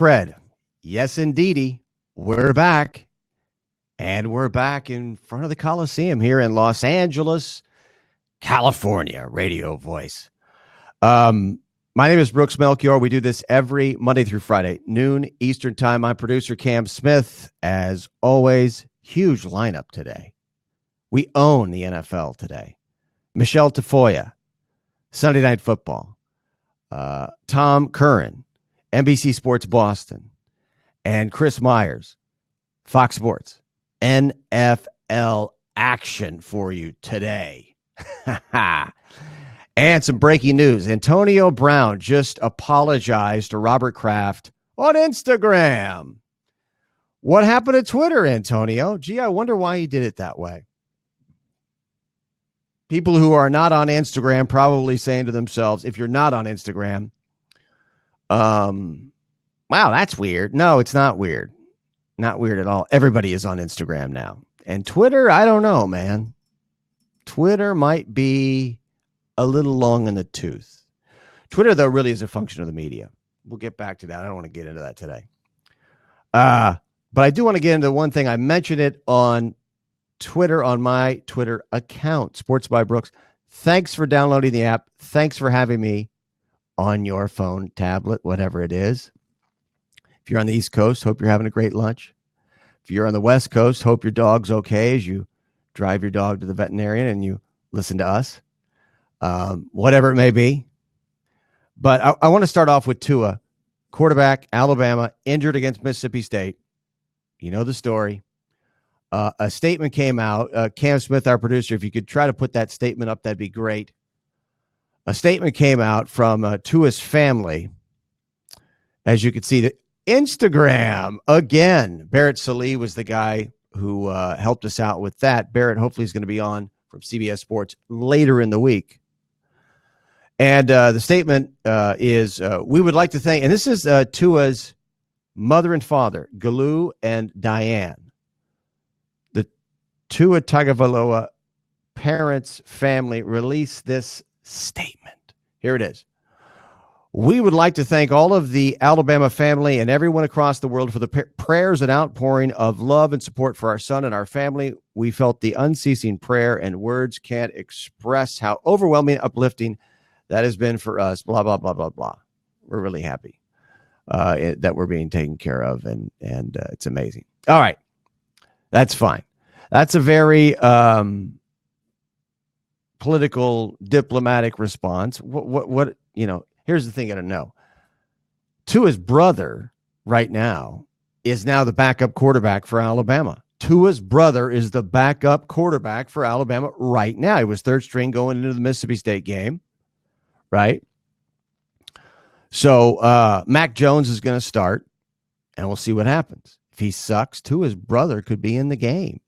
Fancred. Yes, indeedy. We're back. And we're back in front of the Coliseum here in Los Angeles, California. Radio voice. My name is Brooks Melchior. We do this every Monday through Friday, noon Eastern time. I'm producer Cam Smith. As always, huge lineup today. We own the NFL today. Michelle Tafoya, Sunday Night Football. Tom Curran, NBC Sports Boston. And Chris Myers, Fox Sports. NFL action for you today. And some breaking news. Antonio Brown just apologized to Robert Kraft on Instagram. What happened to Twitter, Antonio? Gee, I wonder why he did it that way. People who are not on Instagram probably saying to themselves, if you're not on Instagram, wow, that's weird. No, it's not weird. Not weird at all. Everybody is on Instagram now. And Twitter, I don't know, man. Twitter might be a little long in the tooth. Twitter, though, really is a function of the media. We'll get back to that. I don't want to get into that today. But I do want to get into one thing. I mentioned it on Twitter, on my Twitter account, SportsbyBrooks. Thanks for downloading the app. Thanks for having me on your phone, tablet, whatever it is. If you're on the East Coast, hope you're having a great lunch. If you're on the West Coast, hope your dog's okay as you drive your dog to the veterinarian and you listen to us, whatever it may be. But I want to start off with Tua, quarterback, Alabama, injured against Mississippi State. You know the story. A statement came out. Cam Smith, our producer, if you could try to put that statement up, that'd be great. A statement came out from Tua's family. As you can see, the Instagram again. Barrett Salih was the guy who helped us out with that. Barrett hopefully is going to be on from CBS Sports later in the week. And the statement is, we would like to thank, and this is Tua's mother and father, Galoo and Diane. The Tua Tagovailoa parents' family released this statement. Here it is. We would like to thank all of the Alabama family and everyone across the world for the prayers and outpouring of love and support for our son and our family. We felt the unceasing prayer, and words can't express how overwhelming, uplifting that has been for us. Blah, blah, blah, blah, blah. We're really happy that we're being taken care of, and it's amazing. All right. That's fine. That's a very political, diplomatic response. What you know, here's the thing you got to know. Tua's brother right now is now the backup quarterback for Alabama. Tua's brother is the backup quarterback for Alabama right now. He was third string going into the Mississippi State game, right? So Mac Jones is going to start, and we'll see what happens. If he sucks, Tua's brother could be in the game.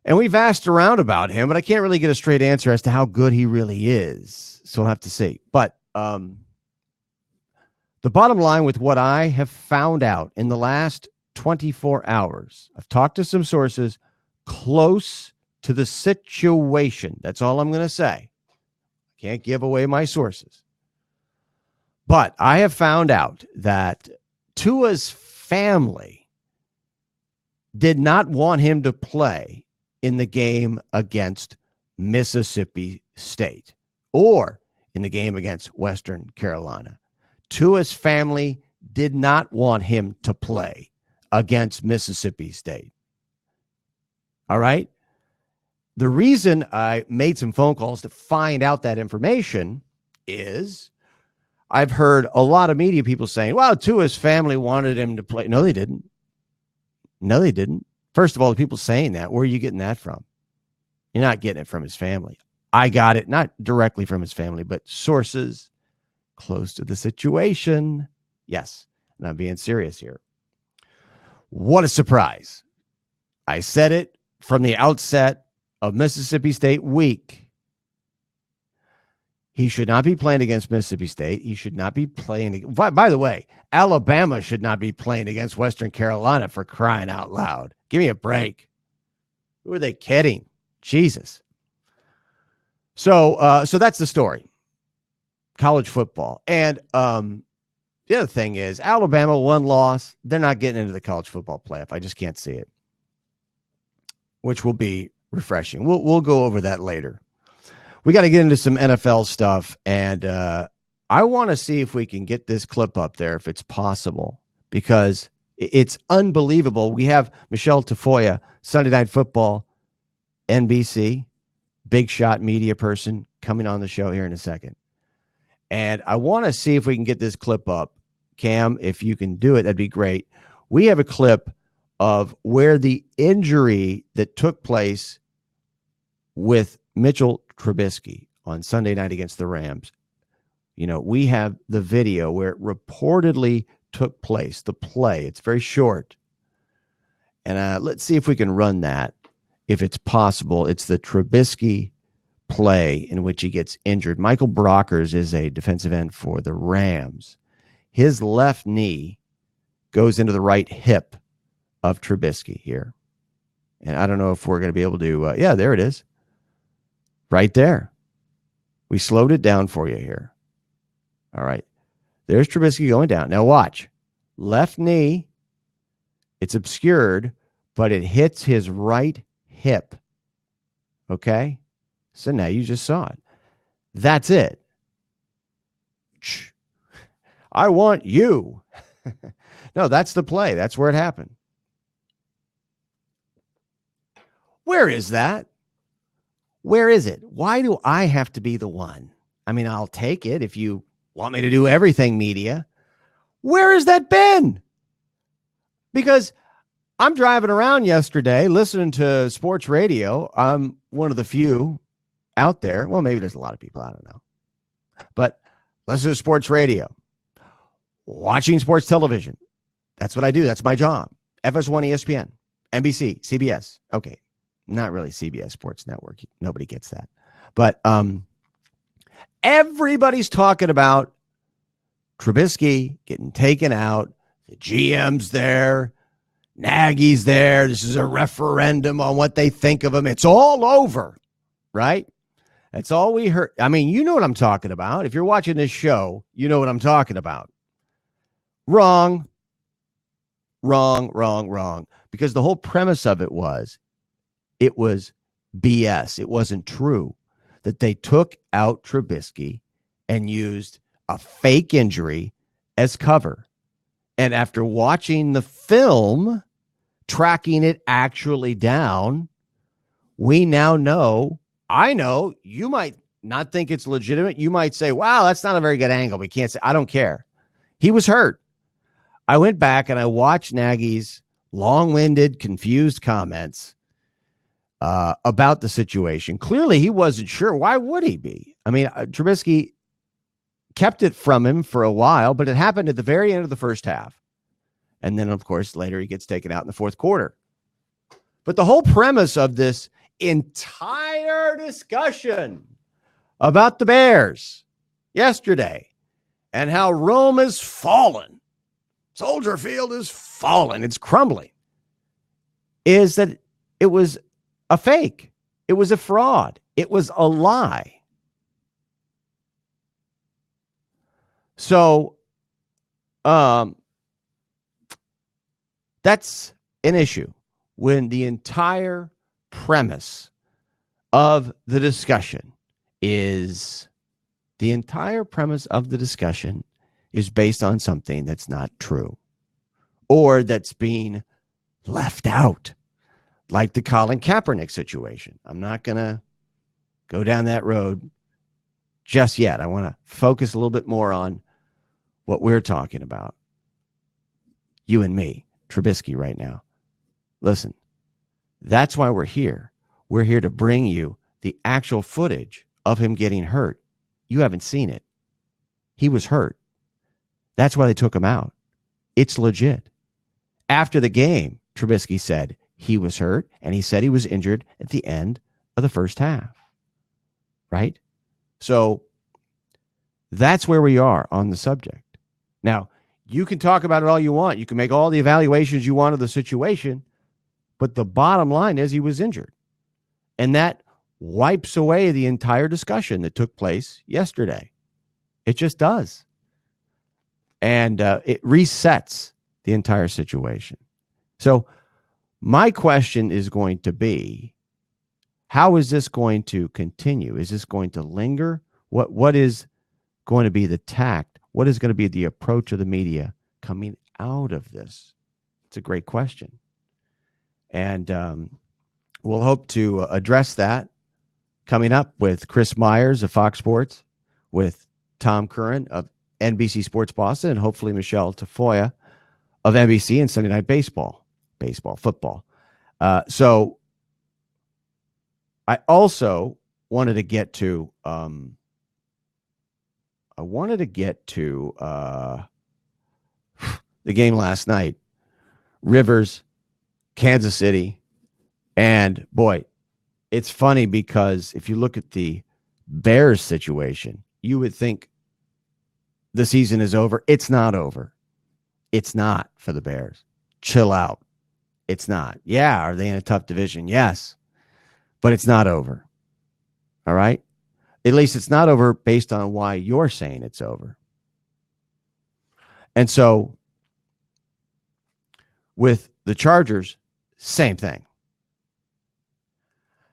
And we've asked around about him, but I can't really get a straight answer as to how good he really is. So we'll have to see. But the bottom line with what I have found out in the last 24 hours, I've talked to some sources close to the situation. That's all I'm going to say. Can't give away my sources. But I have found out that Tua's family did not want him to play in the game against Mississippi State or in the game against Western Carolina. Tua's family did not want him to play against Mississippi State. All right? The reason I made some phone calls to find out that information is I've heard a lot of media people saying, well, Tua's family wanted him to play. No, they didn't. No, they didn't. First of all, the people saying that, where are you getting that from? You're not getting it from his family. I got it, not directly from his family, but sources close to the situation. Yes, and I'm being serious here. What a surprise. I said it from the outset of Mississippi State week. He should not be playing against Mississippi State. He should not be playing. By the way, Alabama should not be playing against Western Carolina, for crying out loud. Give me a break. Who are they kidding? Jesus. So that's the story. College football. And The other thing is Alabama, one loss, they're not getting into the college football playoff. I just can't see it, which will be refreshing. We'll go over that later. We got to get into some NFL stuff, and I want to see if we can get this clip up there, if it's possible, because it's unbelievable. We have Michelle Tafoya, Sunday Night Football, NBC, big shot media person, coming on the show here in a second. And I want to see if we can get this clip up. Cam, if you can do it, that'd be great. We have a clip of where the injury that took place with Mitchell Trubisky on Sunday night against the Rams. You know, we have the video where it reportedly took place, the play. It's very short. And let's see if we can run that, if it's possible. It's the Trubisky play in which he gets injured. Michael Brockers is a defensive end for the Rams. His left knee goes into the right hip of Trubisky here. And I don't know if we're going to be able to, yeah, there it is. Right there. We slowed it down for you here. All right. There's Trubisky going down. Now watch. Left knee, it's obscured, but it hits his right hip. Okay? So now you just saw it. That's it. I want you. No, that's the play. That's where it happened. Where is that? Where is it? Why do I have to be the one? I mean, I'll take it if you want me to do everything media. Where has that been? Because I'm driving around yesterday listening to sports radio. I'm one of the few out there. Well, maybe there's a lot of people. I don't know. But listen to sports radio. Watching sports television. That's what I do. That's my job. FS1, ESPN, NBC, CBS. Okay. Not really CBS Sports Network. Nobody gets that. But everybody's talking about Trubisky getting taken out. The GM's there. Nagy's there. This is a referendum on what they think of him. It's all over, right? That's all we heard. I mean, you know what I'm talking about. If you're watching this show, you know what I'm talking about. Wrong. Because the whole premise of it was BS. It wasn't true that they took out Trubisky and used a fake injury as cover. And after watching the film, tracking it actually down, we now know, I know, you might not think it's legitimate. You might say, wow, that's not a very good angle. We can't say, I don't care. He was hurt. I went back and I watched Nagy's long-winded, confused comments about the situation. Clearly, he wasn't sure. Why would he be? I mean, Trubisky kept it from him for a while, but it happened at the very end of the first half. And then, of course, later he gets taken out in the fourth quarter. But the whole premise of this entire discussion about the Bears yesterday and how Rome has fallen, Soldier Field is fallen, it's crumbling, is that it was a fake. It was a fraud. It was a lie. So that's an issue when the entire premise of the discussion is based on something that's not true or that's being left out, like the Colin Kaepernick situation. I'm not going to go down that road just yet. I want to focus a little bit more on what we're talking about. You and me, Trubisky right now. Listen, that's why we're here. We're here to bring you the actual footage of him getting hurt. You haven't seen it. He was hurt. That's why they took him out. It's legit. After the game, Trubisky said he was hurt, and he said he was injured at the end of the first half. Right? So that's where we are on the subject. Now, you can talk about it all you want. You can make all the evaluations you want of the situation, but the bottom line is he was injured. And that wipes away the entire discussion that took place yesterday. It just does. And it resets the entire situation. So my question is going to be, how is this going to continue? Is this going to linger? What is going to be the tact? What is going to be the approach of the media coming out of this? It's a great question. And we'll hope to address that coming up with Chris Myers of Fox Sports, with Tom Curran of NBC Sports Boston, and hopefully Michelle Tafoya of NBC and Sunday Night Baseball, football. So I also wanted to get to the game last night, Rivers, Kansas City. And boy, it's funny because if you look at the Bears situation, you would think the season is over. It's not over. It's not for the Bears. Chill out. It's not. Yeah, are they in a tough division? Yes. But it's not over. All right? At least it's not over based on why you're saying it's over. And so with the Chargers, same thing.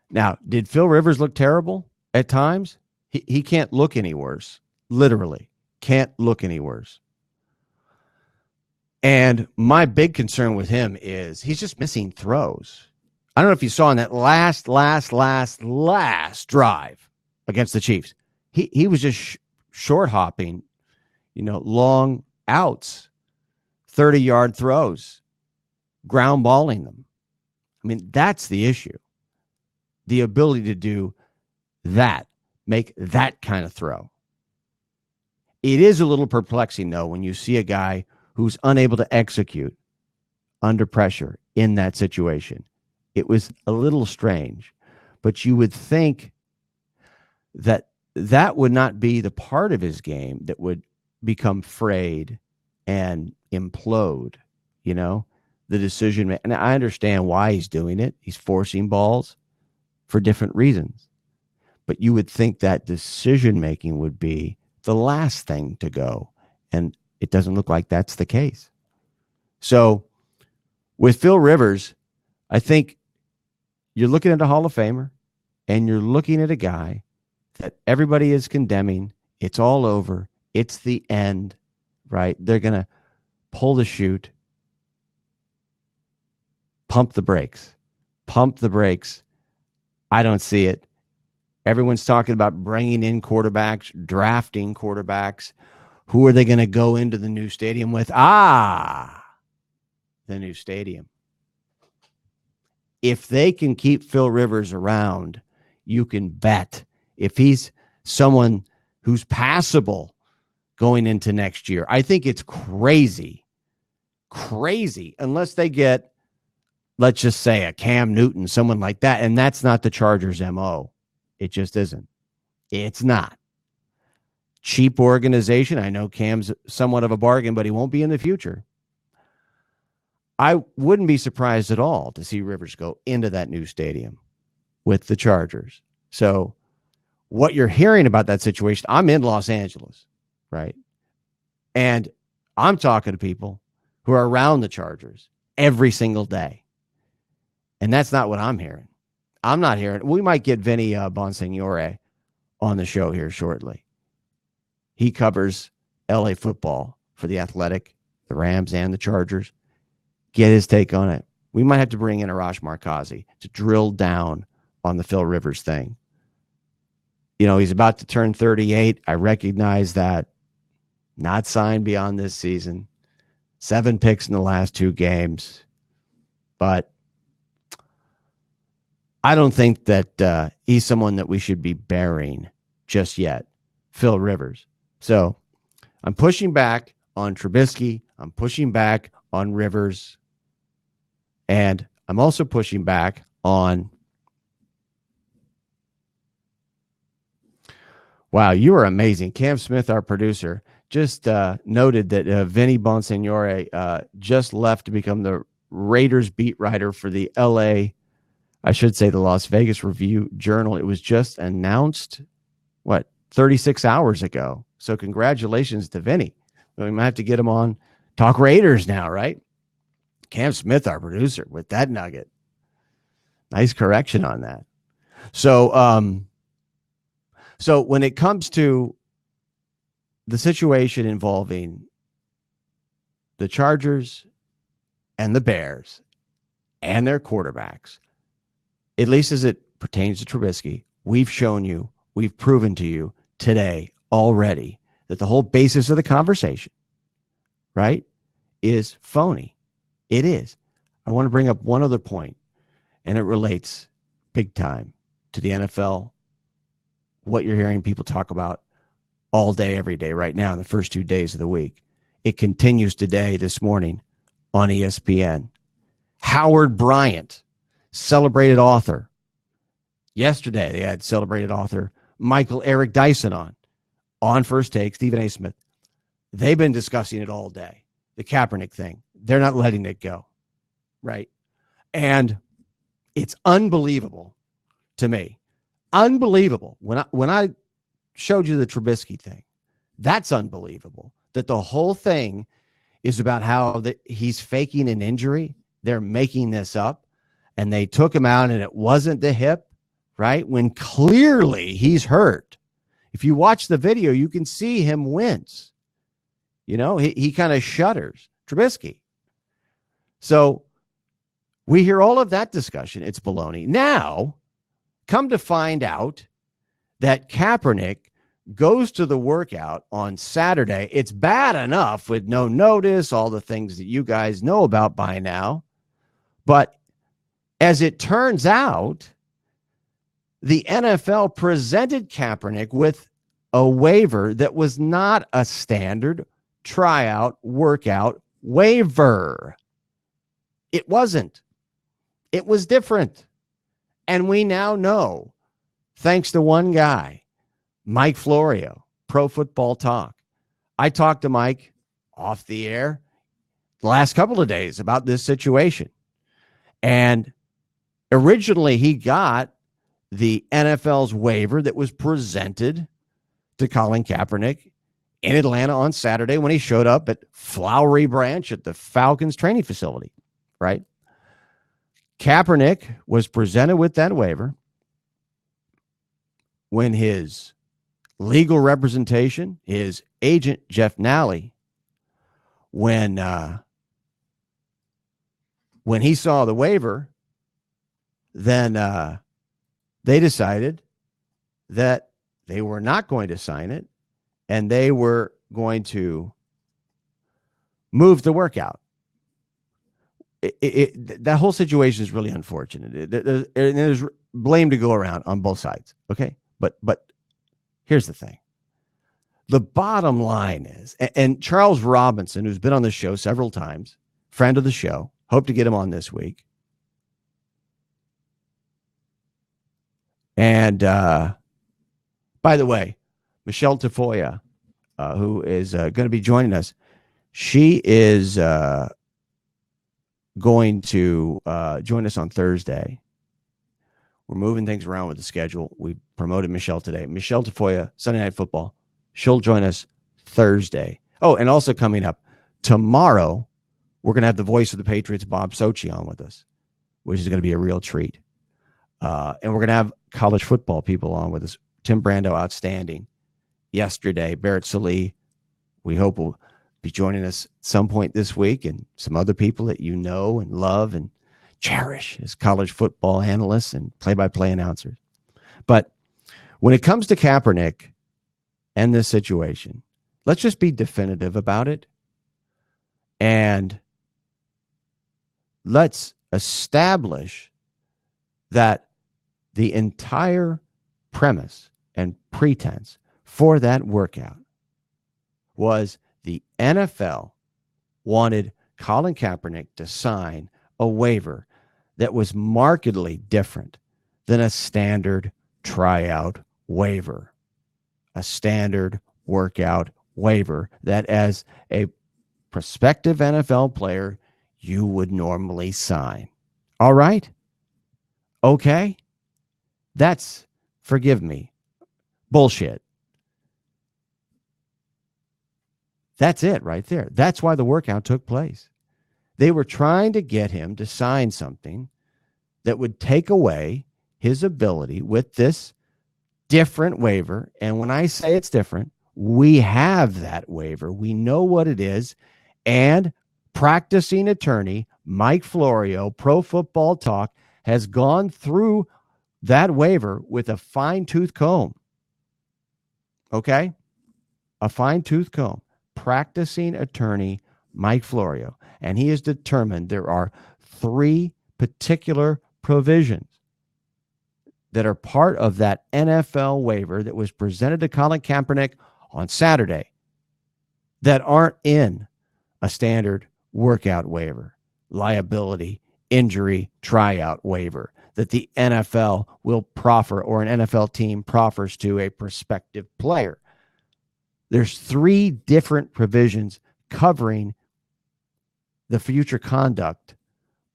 Now, did Phil Rivers look terrible at times? He can't look any worse. Literally, can't look any worse. And my big concern with him is he's just missing throws. I don't know if you saw in that last drive against the Chiefs. He was just short hopping, long outs, 30-yard throws, ground balling them. I mean, that's the issue. The ability to do that, make that kind of throw. It is a little perplexing, though, when you see a guy who's unable to execute under pressure in that situation. It was a little strange, but you would think that that would not be the part of his game that would become frayed and implode, the decision. And I understand why he's doing it. He's forcing balls for different reasons. But you would think that decision-making would be the last thing to go. And it doesn't look like that's the case. So with Phil Rivers, I think you're looking at a Hall of Famer, and you're looking at a guy that everybody is condemning. It's all over. It's the end, right? They're going to pull the chute, pump the brakes. I don't see it. Everyone's talking about bringing in quarterbacks, drafting quarterbacks. Who are they going to go into the new stadium with? The new stadium. If they can keep Phil Rivers around, you can bet if he's someone who's passable going into next year. I think it's crazy, unless they get, let's just say, a Cam Newton, someone like that. And that's not the Chargers' MO. It just isn't. It's not. Cheap organization. I know Cam's somewhat of a bargain, but he won't be in the future. I wouldn't be surprised at all to see Rivers go into that new stadium with the Chargers. So what you're hearing about that situation, I'm in Los Angeles, right? And I'm talking to people who are around the Chargers every single day. And that's not what I'm hearing. I'm not hearing. We might get Vinny Bonsignore on the show here shortly. He covers LA football for The Athletic, the Rams, and the Chargers. Get his take on it. We might have to bring in Arash Markazi to drill down on the Phil Rivers thing. He's about to turn 38. I recognize that. Not signed beyond this season. 7 picks in the last 2 games. But I don't think that he's someone that we should be burying just yet, Phil Rivers. So I'm pushing back on Trubisky. I'm pushing back on Rivers. And I'm also pushing back on... Wow, you are amazing. Cam Smith, our producer, just noted that Vinny Bonsignore just left to become the Raiders beat writer for the the Las Vegas Review-Journal. It was just announced, 36 hours ago. So congratulations to Vinny. We might have to get him on Talk Raiders now, right? Cam Smith, our producer, with that nugget. Nice correction on that. So when it comes to the situation involving the Chargers and the Bears and their quarterbacks, at least as it pertains to Trubisky, we've shown you, we've proven to you today already that the whole basis of the conversation, right, is phony. It is. I want to bring up one other point, and it relates big time to the NFL, what you're hearing people talk about all day, every day right now in the first 2 days of the week. It continues today, this morning, on ESPN. Howard Bryant, celebrated author. Yesterday, they had celebrated author Michael Eric Dyson on First Take, Stephen A. Smith. They've been discussing it all day, the Kaepernick thing. They're not letting it go, right? And it's unbelievable to me. Unbelievable. When I showed you the Trubisky thing, that's unbelievable. That the whole thing is about how he's faking an injury. They're making this up, and they took him out, and it wasn't the hip, right? When clearly he's hurt. If you watch the video, you can see him wince. You know, he kind of shudders. Trubisky. So we hear all of that discussion. It's baloney. Now, come to find out that Kaepernick goes to the workout on Saturday. It's bad enough with no notice, all the things that you guys know about by now. But as it turns out, the NFL presented Kaepernick with a waiver that was not a standard tryout workout waiver. It wasn't. It was different. And we now know, thanks to one guy, Mike Florio, Pro Football Talk. I talked to Mike off the air the last couple of days about this situation. And originally he got the NFL's waiver that was presented to Colin Kaepernick in Atlanta on Saturday when he showed up at Flowery Branch at the Falcons training facility, right? Kaepernick was presented with that waiver when his legal representation, his agent, Jeff Nally, when he saw the waiver, then they decided that they were not going to sign it, and they were going to move the workout. That whole situation is really unfortunate. There's blame to go around on both sides. Okay. But here's the thing. The bottom line is, and Charles Robinson, who's been on the show several times, friend of the show, hope to get him on this week. And by the way, Michelle Tafoya, who is going to be joining us, she is going to join us on Thursday. We're moving things around with the schedule. We promoted Michelle today. Michelle Tafoya, Sunday Night Football. She'll join us Thursday. Oh, and also coming up tomorrow, we're going to have the voice of the Patriots, Bob Sochi, on with us, which is going to be a real treat. And we're going to have college football people on with us. Tim Brando, outstanding. Yesterday, Barrett Salee, we hope will be joining us at some point this week, and some other people that you know and love and cherish as college football analysts and play-by-play announcers. But when it comes to Kaepernick and this situation, let's just be definitive about it. And let's establish that the entire premise and pretense for that workout was the NFL wanted Colin Kaepernick to sign a waiver that was markedly different than a standard tryout waiver, a standard workout waiver that as a prospective NFL player you would normally sign. All right? Okay? That's, forgive me, bullshit. That's it right there. That's why the workout took place. They were trying to get him to sign something that would take away his ability with this different waiver. And when I say it's different, we have that waiver. We know what it is. And practicing attorney Mike Florio, Pro Football Talk, has gone through that waiver with a fine-tooth comb. Okay? A fine-tooth comb. Practicing attorney Mike Florio. And he has determined there are 3 particular provisions that are part of that NFL waiver that was presented to Colin Kaepernick on Saturday that aren't in a standard workout waiver, liability, injury, tryout waiver that the NFL will proffer, or an NFL team proffers to a prospective player. There's 3 different provisions covering the future conduct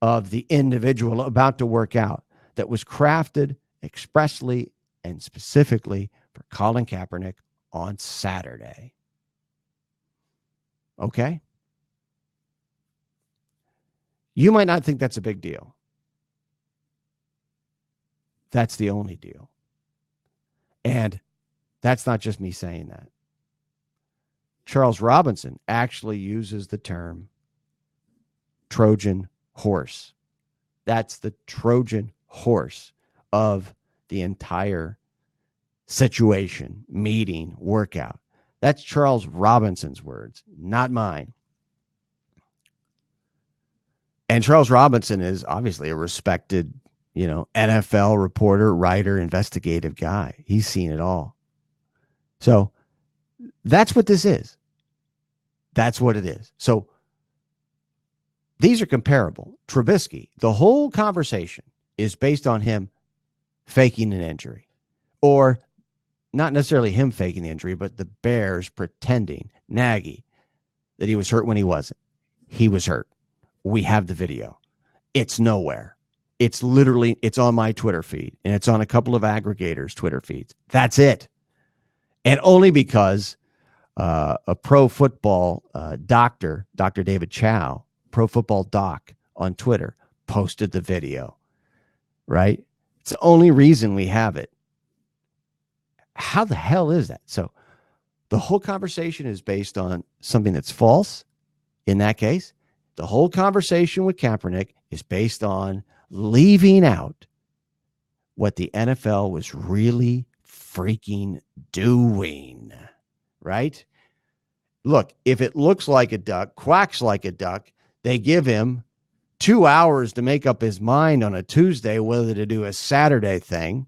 of the individual about to work out that was crafted expressly and specifically for Colin Kaepernick on Saturday. Okay? You might not think that's a big deal. That's the only deal. And that's not just me saying that. Charles Robinson actually uses the term Trojan horse. That's the Trojan horse of the entire situation, meeting, workout. That's Charles Robinson's words, not mine. And Charles Robinson is obviously a respected, NFL reporter, writer, investigative guy. He's seen it all. So that's what this is. That's what it is. So these are comparable. Trubisky, the whole conversation is based on him faking an injury, or not necessarily him faking the injury, but the Bears pretending, Nagy, that he was hurt when he wasn't. He was hurt. We have the video. It's nowhere. It's literally, it's on my Twitter feed, and it's on a couple of aggregators' Twitter feeds. That's it. And only because a pro football doctor, Dr. David Chow, Pro Football Doc on Twitter, posted the video, right? It's the only reason we have it. How the hell is that? So the whole conversation is based on something that's false in that case. The whole conversation with Kaepernick is based on leaving out what the NFL was really freaking doing, right? Look, if it looks like a duck, quacks like a duck, they give him 2 hours to make up his mind on a Tuesday whether to do a Saturday thing.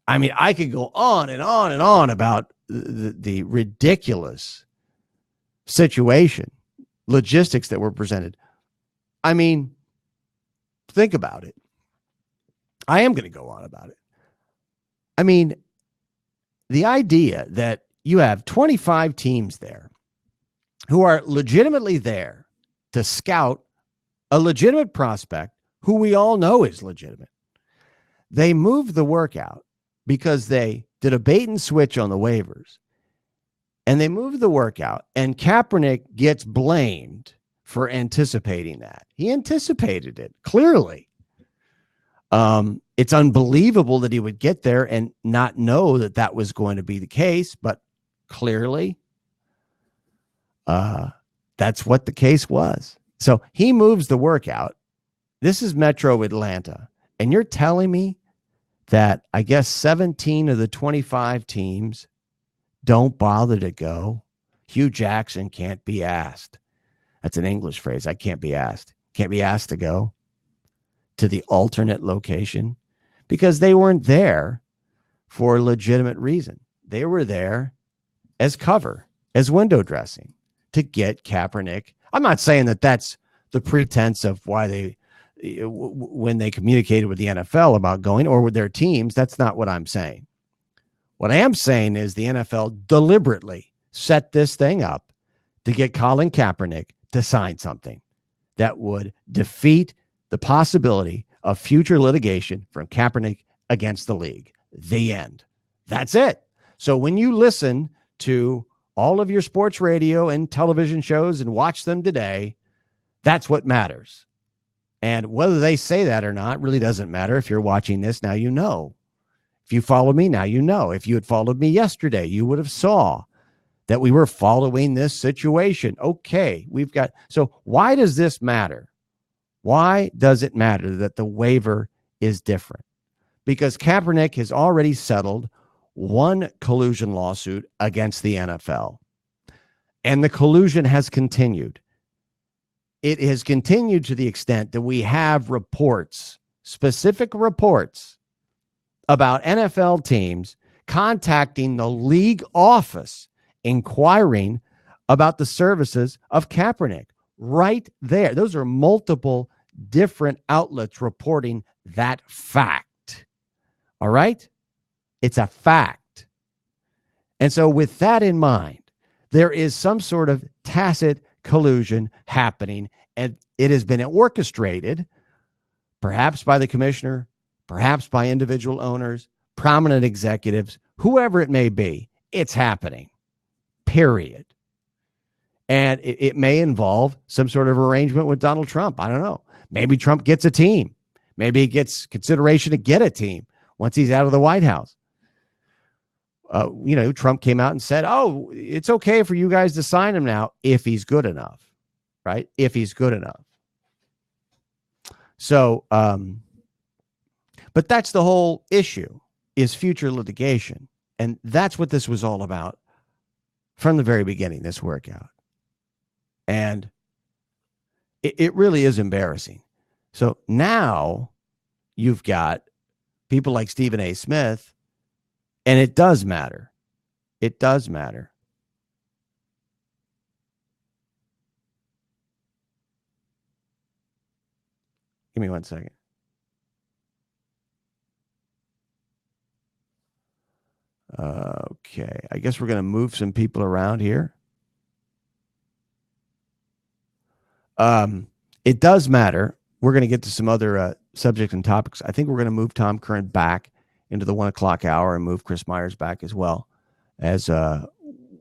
I mean, I could go on and on and on about the ridiculous situation, logistics that were presented. I mean, think about it. I am going to go on about it. I mean, the idea that you have 25 teams there who are legitimately there to scout a legitimate prospect who we all know is legitimate. They moved the workout because they did a bait and switch on the waivers, and they moved the workout, and Kaepernick gets blamed for anticipating that. He anticipated it, clearly. It's unbelievable that he would get there and not know that that was going to be the case, but clearly that's what the case was. So he moves the workout. This is Metro Atlanta, and you're telling me that I guess 17 of the 25 teams don't bother to go? Hugh Jackson can't be asked. That's an English phrase. I can't be asked. Can't be asked to go to the alternate location because they weren't there for a legitimate reason. They were there as cover, as window dressing to get Kaepernick. I'm not saying that that's the pretense of why they, when they communicated with the NFL about going or with their teams. That's not what I'm saying. What I am saying is the NFL deliberately set this thing up to get Colin Kaepernick to sign something that would defeat the possibility of future litigation from Kaepernick against the league. The end. That's it. So when you listen to all of your sports radio and television shows and watch them today. That's what matters. And whether they say that or not really doesn't matter. If you're watching this, now you know. If you follow me, now you know. If you had followed me yesterday, you would have saw that we were following this situation. Okay, so why does this matter? Why does it matter that the waiver is different? Because Kaepernick has already settled one collusion lawsuit against the NFL. And the collusion has continued. It has continued to the extent that we have reports, specific reports, about NFL teams contacting the league office, inquiring about the services of Kaepernick. Right there. Those are multiple different outlets reporting that fact. All right? It's a fact. And so with that in mind, there is some sort of tacit collusion happening, and it has been orchestrated, perhaps by the commissioner, perhaps by individual owners, prominent executives, whoever it may be. It's happening, period. And it may involve some sort of arrangement with Donald Trump. I don't know. Maybe Trump gets a team. Maybe he gets consideration to get a team once he's out of the White House. Trump came out and said, oh, it's okay for you guys to sign him now if he's good enough, right? If he's good enough. So, but that's the whole issue, is future litigation. And that's what this was all about from the very beginning, this workout. And it really is embarrassing. So now you've got people like Stephen A. Smith, and it does matter. It does matter. Give me 1 second. Okay, I guess we're going to move some people around here. It does matter. We're going to get to some other subjects and topics. I think we're going to move Tom Curran back into the 1 o'clock hour and move Chris Myers back as well, as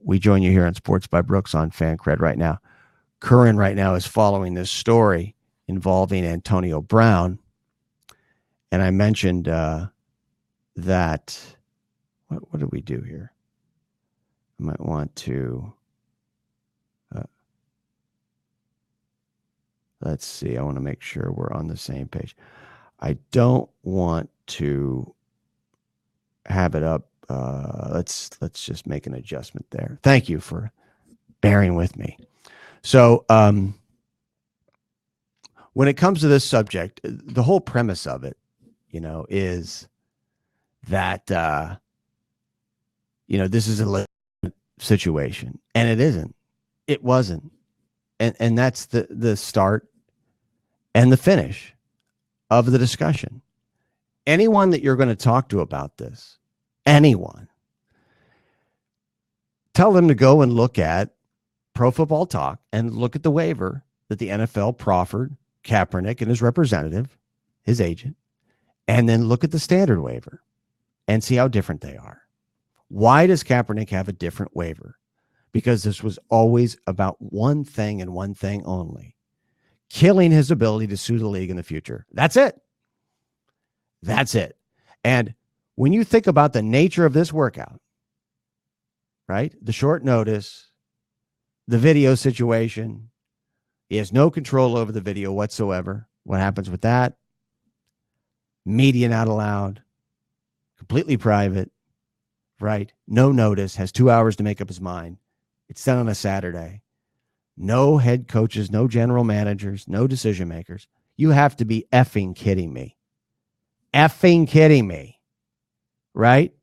we join you here on Sports by Brooks on Fancred right now. Curran right now is following this story involving Antonio Brown. And I mentioned that, what did we do here? I might want to, let's see. I want to make sure we're on the same page. I don't want to have it up. Let's just make an adjustment there. Thank you for bearing with me. So, when it comes to this subject, the whole premise of it, is that, this is a legitimate situation, and it isn't. It wasn't. And that's the start and the finish of the discussion. Anyone that you're going to talk to about this, anyone, tell them to go and look at Pro Football Talk and look at the waiver that the NFL proffered Kaepernick and his representative, his agent, and then look at the standard waiver and see how different they are. Why does Kaepernick have a different waiver? Because this was always about one thing and one thing only: killing his ability to sue the league in the future. That's it. That's it. And when you think about the nature of this workout, right? The short notice, the video situation, he has no control over the video whatsoever. What happens with that? Media not allowed, completely private, right? No notice, has 2 hours to make up his mind. It's done on a Saturday. No head coaches, no general managers, no decision makers. You have to be effing kidding me. Effing kidding me. Right?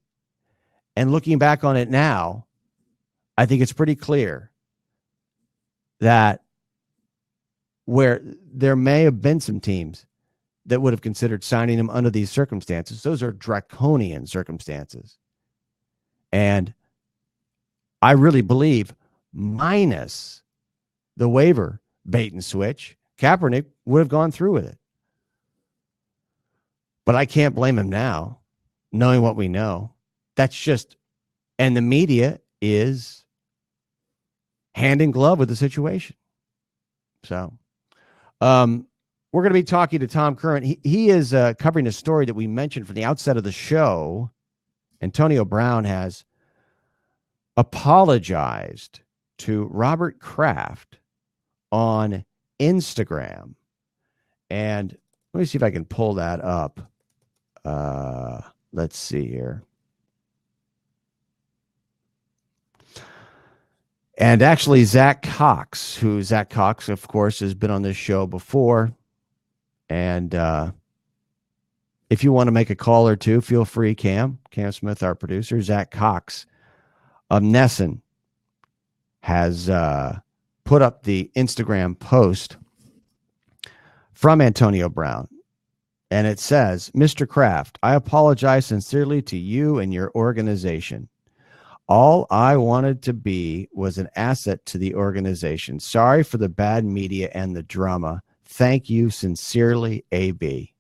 And looking back on it now, I think it's pretty clear that where there may have been some teams that would have considered signing him under these circumstances, those are draconian circumstances. And I really believe, minus the waiver bait and switch, Kaepernick would have gone through with it. But I can't blame him now, knowing what we know. That's just, and the media is hand in glove with the situation. So, we're going to be talking to Tom Curran. He is covering a story that we mentioned from the outset of the show. Antonio Brown has apologized to Robert Kraft on Instagram. And let me see if I can pull that up. Let's see here. And actually, Zach Cox, of course, has been on this show before. And if you want to make a call or two, feel free, Cam Smith, our producer. Zach Cox of Nesson has put up the Instagram post from Antonio Brown. And it says, Mr. Kraft, I apologize sincerely to you and your organization. All I wanted to be was an asset to the organization. Sorry for the bad media and the drama. Thank you sincerely, AB.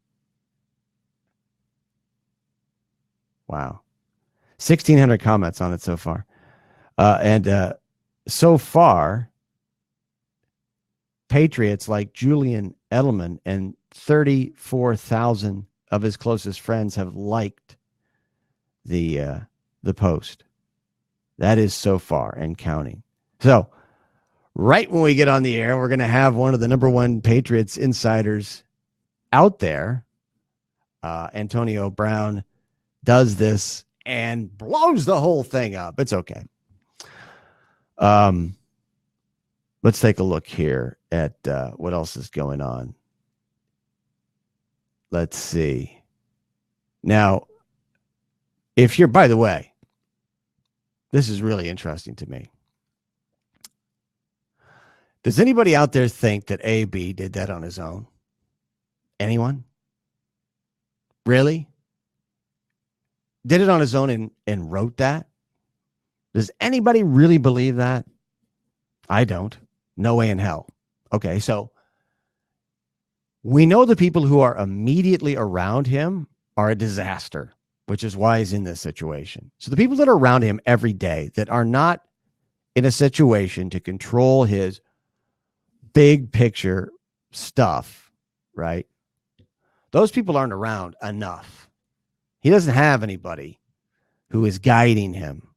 Wow. 1,600 comments on it so far. And so far, Patriots like Julian Edelman and 34,000 of his closest friends have liked the post. That is so far and counting. So right when we get on the air, we're going to have one of the number one Patriots insiders out there. Antonio Brown does this and blows the whole thing up. It's okay. Let's take a look here at what else is going on. Let's see. Now, if you're, by the way, this is really interesting to me. Does anybody out there think that AB did that on his own? Anyone? Really? Did it on his own and wrote that? Does anybody really believe that? I don't. No way in hell. Okay, so we know the people who are immediately around him are a disaster, which is why he's in this situation. So the people that are around him every day that are not in a situation to control his big picture stuff, right? Those people aren't around enough. He doesn't have anybody who is guiding him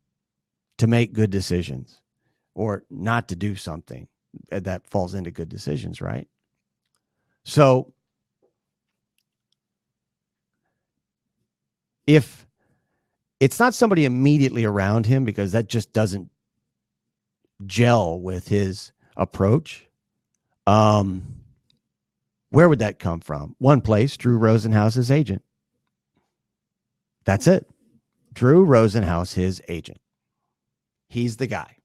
to make good decisions or not to do something that falls into good decisions, right? So if it's not somebody immediately around him because that just doesn't gel with his approach, where would that come from? One place, Drew Rosenhaus's agent. That's it. Drew Rosenhaus, his agent. He's the guy.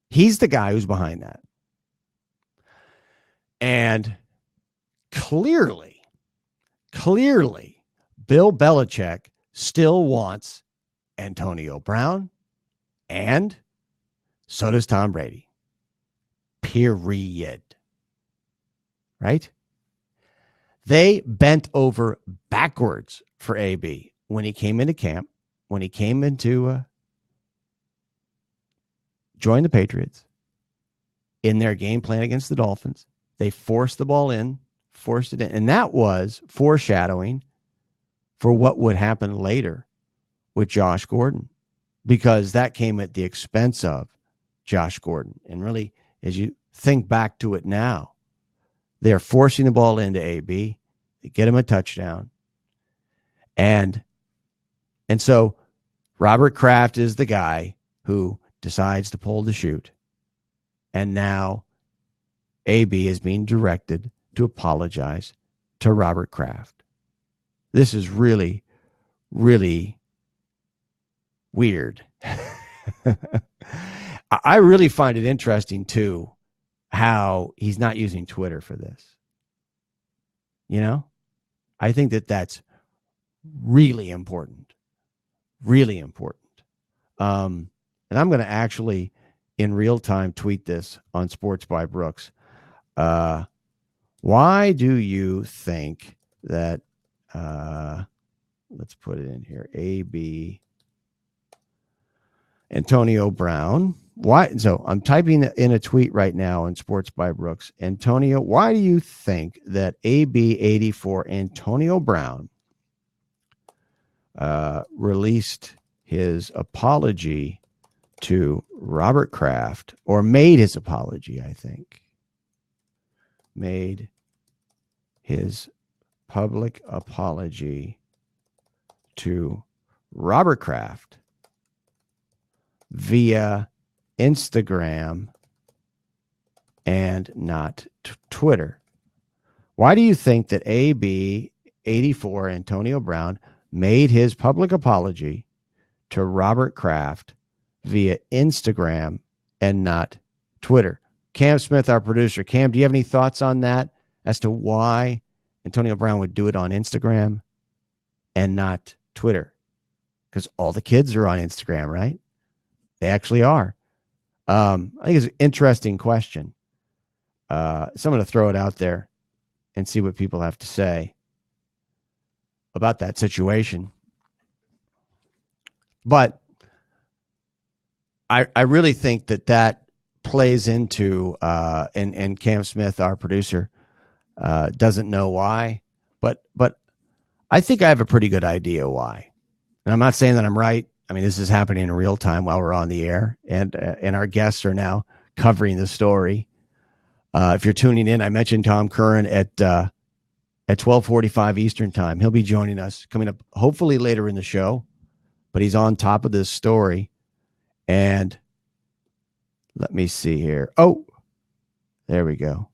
He's the guy who's behind that. And clearly, Bill Belichick still wants Antonio Brown, and so does Tom Brady. Period. Right? They bent over backwards for AB when he came into camp, when he came into join the Patriots in their game plan against the Dolphins. They forced the ball in, forced it in. And that was foreshadowing for what would happen later with Josh Gordon, because that came at the expense of Josh Gordon. And really, as you think back to it now, they're forcing the ball into AB. They get him a touchdown. And so Robert Kraft is the guy who decides to pull the chute. And now AB is being directed to apologize to Robert Kraft. This is really, really weird. I really find it interesting, too, how he's not using Twitter for this. You know, I think that that's really important. Really important. And I'm going to actually, in real time, tweet this on Sports by Brooks. Why do you think that, let's put it in here, AB Antonio Brown. Why? So I'm typing in a tweet right now in Sports by Brooks. Antonio, why do you think that AB84 Antonio Brown released his apology to Robert Kraft, or made his apology? I think made his public apology to Robert Kraft via Instagram and not Twitter. Why do you think that AB84 Antonio Brown made his public apology to Robert Kraft via Instagram and not Twitter? Cam Smith, our producer. Cam, do you have any thoughts on that as to why Antonio Brown would do it on Instagram and not Twitter? Because all the kids are on Instagram, right? They actually are. I think it's an interesting question. So I'm going to throw it out there and see what people have to say about that situation. But I really think that plays into, and Cam Smith, our producer, doesn't know why, but I think I have a pretty good idea why. And I'm not saying that I'm right. I mean, this is happening in real time while we're on the air, and our guests are now covering the story. If you're tuning in, I mentioned Tom Curran at 12:45 Eastern time. He'll be joining us coming up hopefully later in the show, but he's on top of this story. And let me see here. Oh, there we go.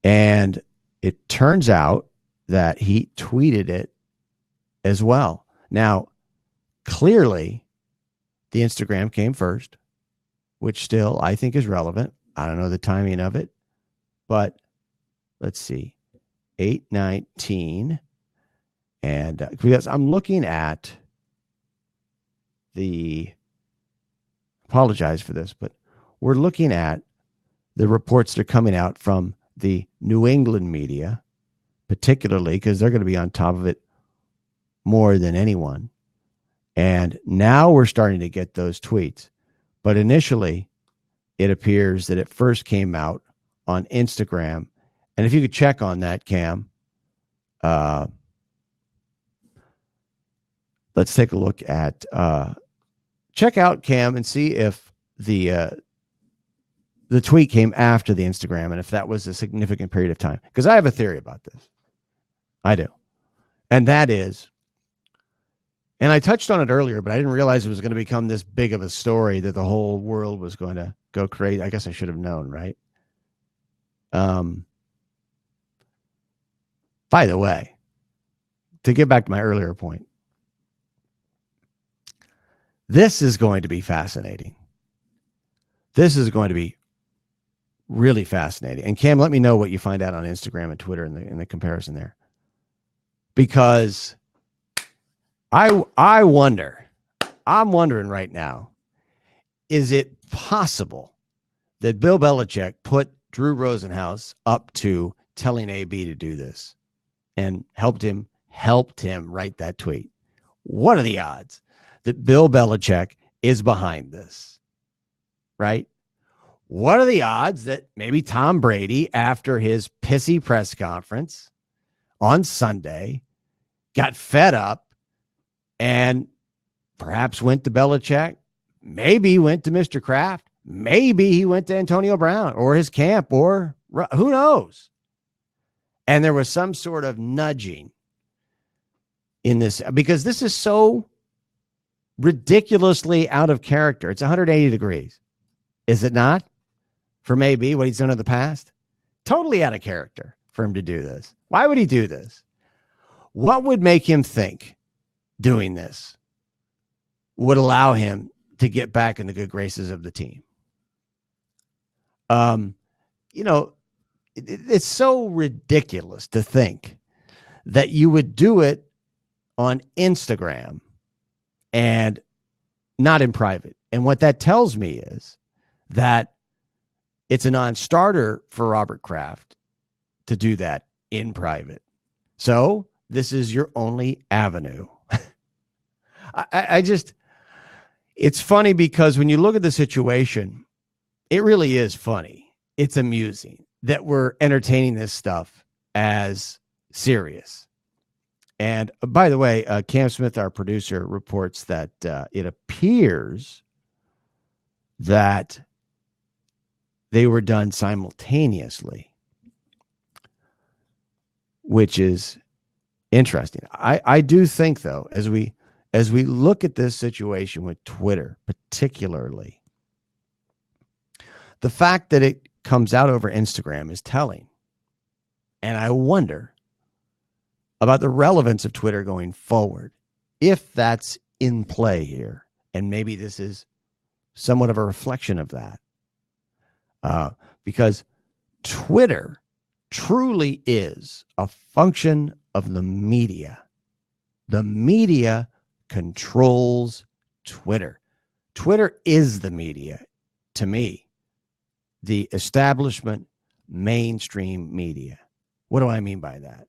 And it turns out that he tweeted it as well. Now, clearly, the Instagram came first, which still I think is relevant. I don't know the timing of it, but let's see. 8:19. And because I'm looking at apologize for this, but we're looking at the reports that are coming out from the New England media, particularly because they're going to be on top of it more than anyone. And now we're starting to get those tweets. But initially, it appears that it first came out on Instagram. And if you could check on that, Cam, let's take a look at check out Cam and see if the tweet came after the Instagram and if that was a significant period of time. Because I have a theory about this. I do. And that is, and I touched on it earlier, but I didn't realize it was going to become this big of a story that the whole world was going to go crazy. I guess I should have known, right? By the way, to get back to my earlier point, this is going to be fascinating. This is going to be really fascinating. And Cam, let me know what you find out on Instagram and Twitter in the comparison there. Because I'm wondering right now, is it possible that Bill Belichick put Drew Rosenhaus up to telling AB to do this and helped him write that tweet? What are the odds that Bill Belichick is behind this? Right? What are the odds that maybe Tom Brady, after his pissy press conference on Sunday, got fed up and perhaps went to Belichick, maybe went to Mr. Kraft, maybe he went to Antonio Brown or his camp, or who knows? And there was some sort of nudging in this, because this is so ridiculously out of character. It's 180 degrees. Is it not? For maybe what he's done in the past? Totally out of character for him to do this. Why would he do this? What would make him think doing this would allow him to get back in the good graces of the team? It's so ridiculous to think that you would do it on Instagram and not in private. And what that tells me is that it's a non-starter for Robert Kraft to do that in private. So this is your only avenue. I just, It's funny because when you look at the situation, it really is funny. It's amusing that we're entertaining this stuff as serious. And by the way, Cam Smith, our producer, reports that it appears that they were done simultaneously, which is interesting. I do think, though, as we look at this situation with Twitter, particularly, the fact that it comes out over Instagram is telling. And I wonder about the relevance of Twitter going forward, if that's in play here. And maybe this is somewhat of a reflection of that. Because Twitter truly is a function of the media. The media controls Twitter. Twitter is the media, to me, the establishment mainstream media. What do I mean by that?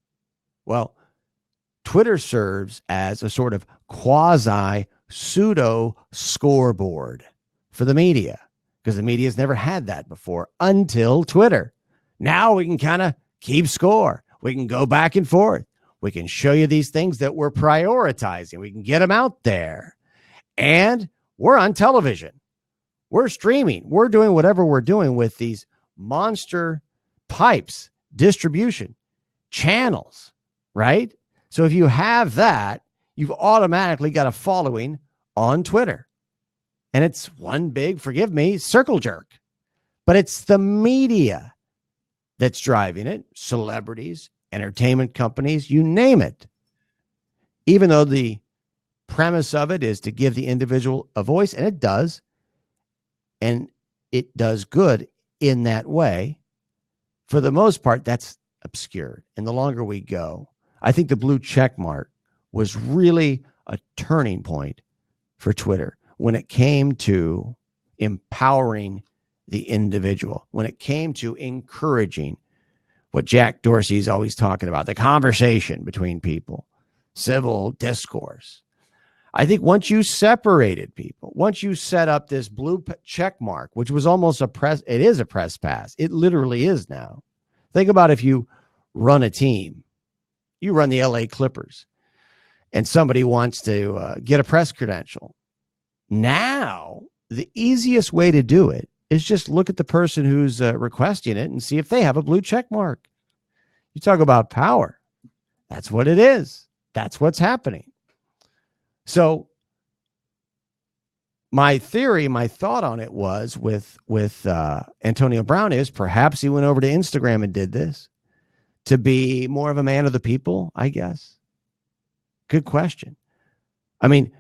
Well, Twitter serves as a sort of quasi pseudo scoreboard for the media, because the media's never had that before until Twitter. Now we can kind of keep score. We can go back and forth. We can show you these things that we're prioritizing. We can get them out there. And we're on television. We're streaming. We're doing whatever we're doing with these monster pipes, distribution, channels, right? So if you have that, you've automatically got a following on Twitter. And it's one big, forgive me, circle jerk. But it's the media that's driving it. Celebrities, entertainment companies, you name it. Even though the premise of it is to give the individual a voice, and it does. And it does good in that way. For the most part, that's obscured. And the longer we go, I think the blue check mark was really a turning point for Twitter when it came to empowering the individual, when it came to encouraging what Jack Dorsey's always talking about, the conversation between people, civil discourse. I think once you separated people, once you set up this blue check mark, which was almost it is a press pass. It literally is now. Think about if you run a team, you run the LA Clippers, and somebody wants to get a press credential. Now, the easiest way to do it is just look at the person who's requesting it and see if they have a blue check mark. You talk about power. That's what it is. That's what's happening. So my theory, my thought on it was with Antonio Brown is perhaps he went over to Instagram and did this to be more of a man of the people, I guess. Good question. I mean,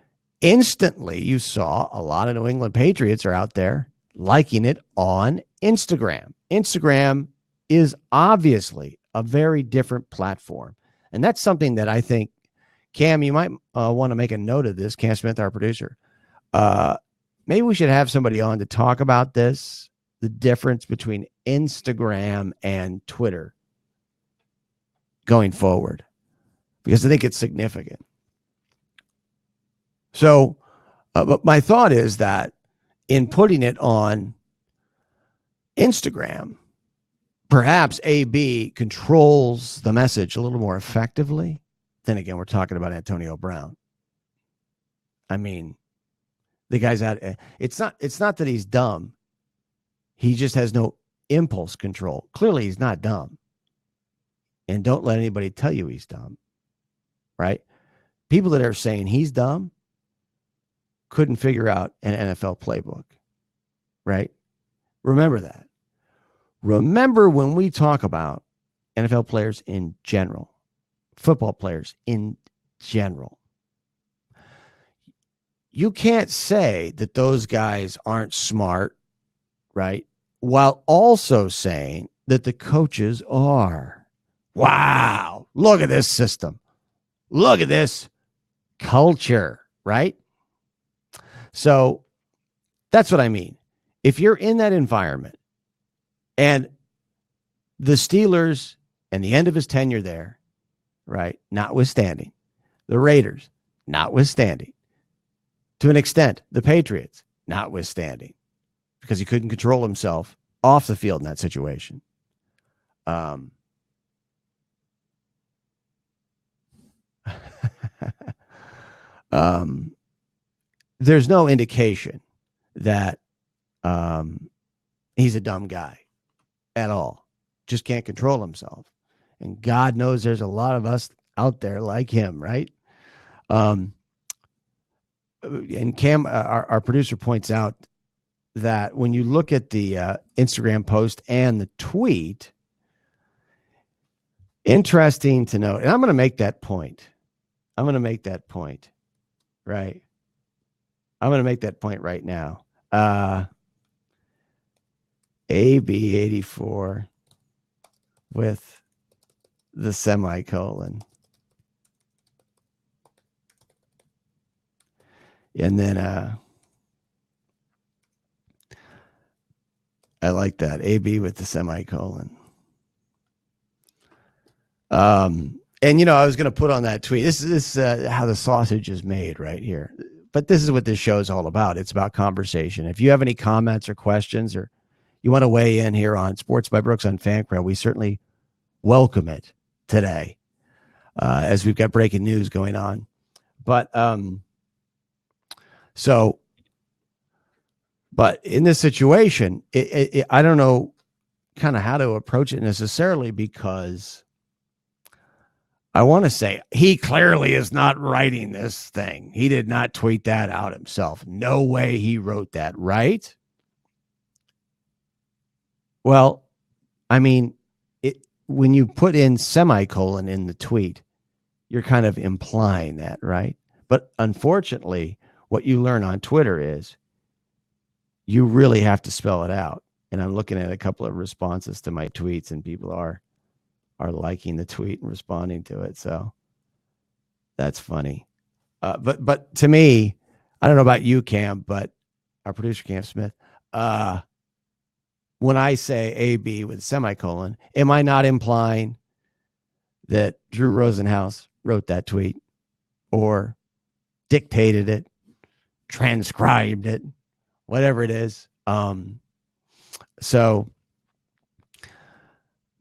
instantly you saw a lot of New England Patriots are out there liking it on Instagram. Instagram is obviously a very different platform. And that's something that I think, Cam, you might want to make a note of this. Cam Smith, our producer. Maybe we should have somebody on to talk about this, the difference between Instagram and Twitter going forward, because I think it's significant. So, but my thought is that in putting it on Instagram, perhaps AB controls the message a little more effectively. Then again, we're talking about Antonio Brown. I mean, the guy's out. It's not that he's dumb. He just has no impulse control. Clearly, he's not dumb. And don't let anybody tell you he's dumb. Right? People that are saying he's dumb couldn't figure out an NFL playbook. Right? Remember that. Remember when we talk about NFL players in general, football players in general, you can't say that those guys aren't smart, right? While also saying that the coaches are. Wow, look at this system. Look at this culture, right? So that's what I mean. If you're in that environment and the Steelers and the end of his tenure there, right, notwithstanding, the Raiders, notwithstanding, to an extent, the Patriots, notwithstanding, because he couldn't control himself off the field in that situation. There's no indication that he's a dumb guy at all. Just can't control himself. And God knows there's a lot of us out there like him, right? And Cam, our producer, points out that when you look at the Instagram post and the tweet, interesting to note, and I'm going to make that point. Right? I'm going to make that point right now. AB84 with the semicolon. And then I like that. AB with the semicolon. And, I was going to put on that tweet. This is how the sausage is made right here. But this is what this show is all about. It's about conversation. If you have any comments or questions, or you want to weigh in here on Sports by Brooks on Fancred, we certainly welcome it today, as we've got breaking news going on. But but in this situation, I don't know kind of how to approach it necessarily, because I want to say he clearly is not writing this thing. He did not tweet that out himself. No way he wrote that, right? Well, I mean, when you put in semicolon in the tweet, you're kind of implying that, right? But unfortunately, what you learn on Twitter is you really have to spell it out. And I'm looking at a couple of responses to my tweets, and people are liking the tweet and responding to it. So that's funny. But to me, I don't know about you, Cam, but our producer, Cam Smith, when I say AB with semicolon, am I not implying that Drew Rosenhaus wrote that tweet or dictated it, transcribed it, whatever it is? So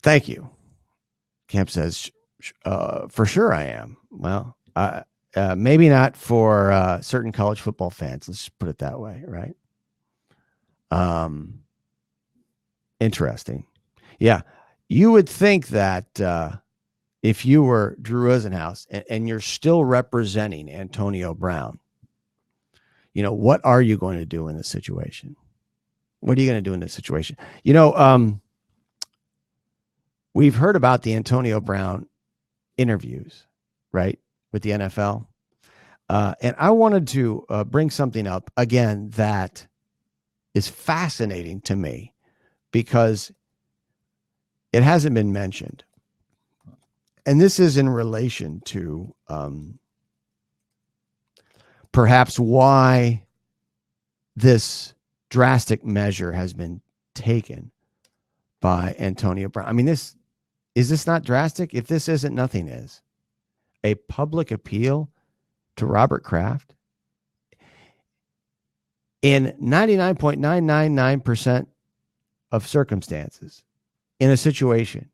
thank you. Camp says, for sure I am. Well, maybe not for certain college football fans. Let's put it that way, right? Interesting. Yeah. You would think that if you were Drew Rosenhaus and you're still representing Antonio Brown, what are you going to do in this situation? What are you going to do in this situation? We've heard about the Antonio Brown interviews, right, with the NFL. And I wanted to bring something up again that is fascinating to me, because it hasn't been mentioned. And this is in relation to perhaps why this drastic measure has been taken by Antonio Brown. I mean, is this not drastic? If this isn't, nothing is. A public appeal to Robert Kraft in 99.999% of circumstances, in a situation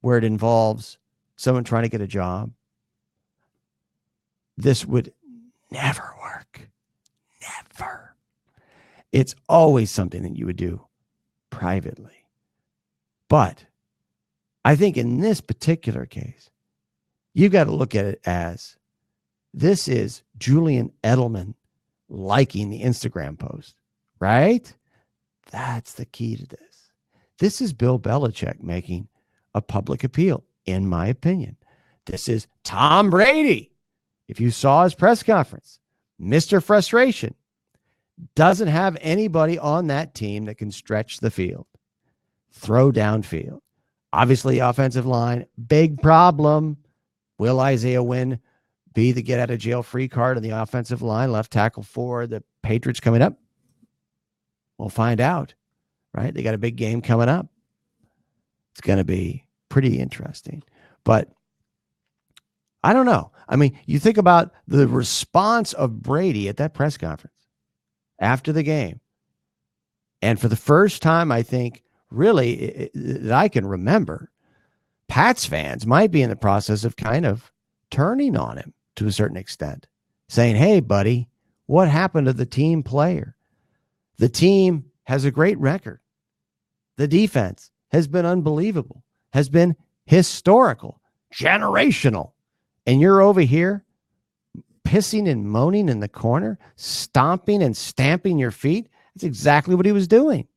where it involves someone trying to get a job, this would never work. Never. It's always something that you would do privately. But I think in this particular case, you've got to look at it as this is Julian Edelman liking the Instagram post, right? That's the key to this. This is Bill Belichick making a public appeal, in my opinion. This is Tom Brady. If you saw his press conference, Mr. Frustration doesn't have anybody on that team that can stretch the field, throw downfield. Obviously, offensive line, big problem. Will Isaiah Wynn be the get-out-of-jail-free card on the offensive line, left tackle for the Patriots coming up? We'll find out, right? They got a big game coming up. It's going to be pretty interesting. But I don't know. I mean, you think about the response of Brady at that press conference after the game. And for the first time, I think, really, that I can remember, Pats fans might be in the process of kind of turning on him to a certain extent, saying, hey, buddy, what happened to the team player? The team has a great record. The defense has been unbelievable, has been historical, generational. And you're over here pissing and moaning in the corner, stomping and stamping your feet. That's exactly what he was doing,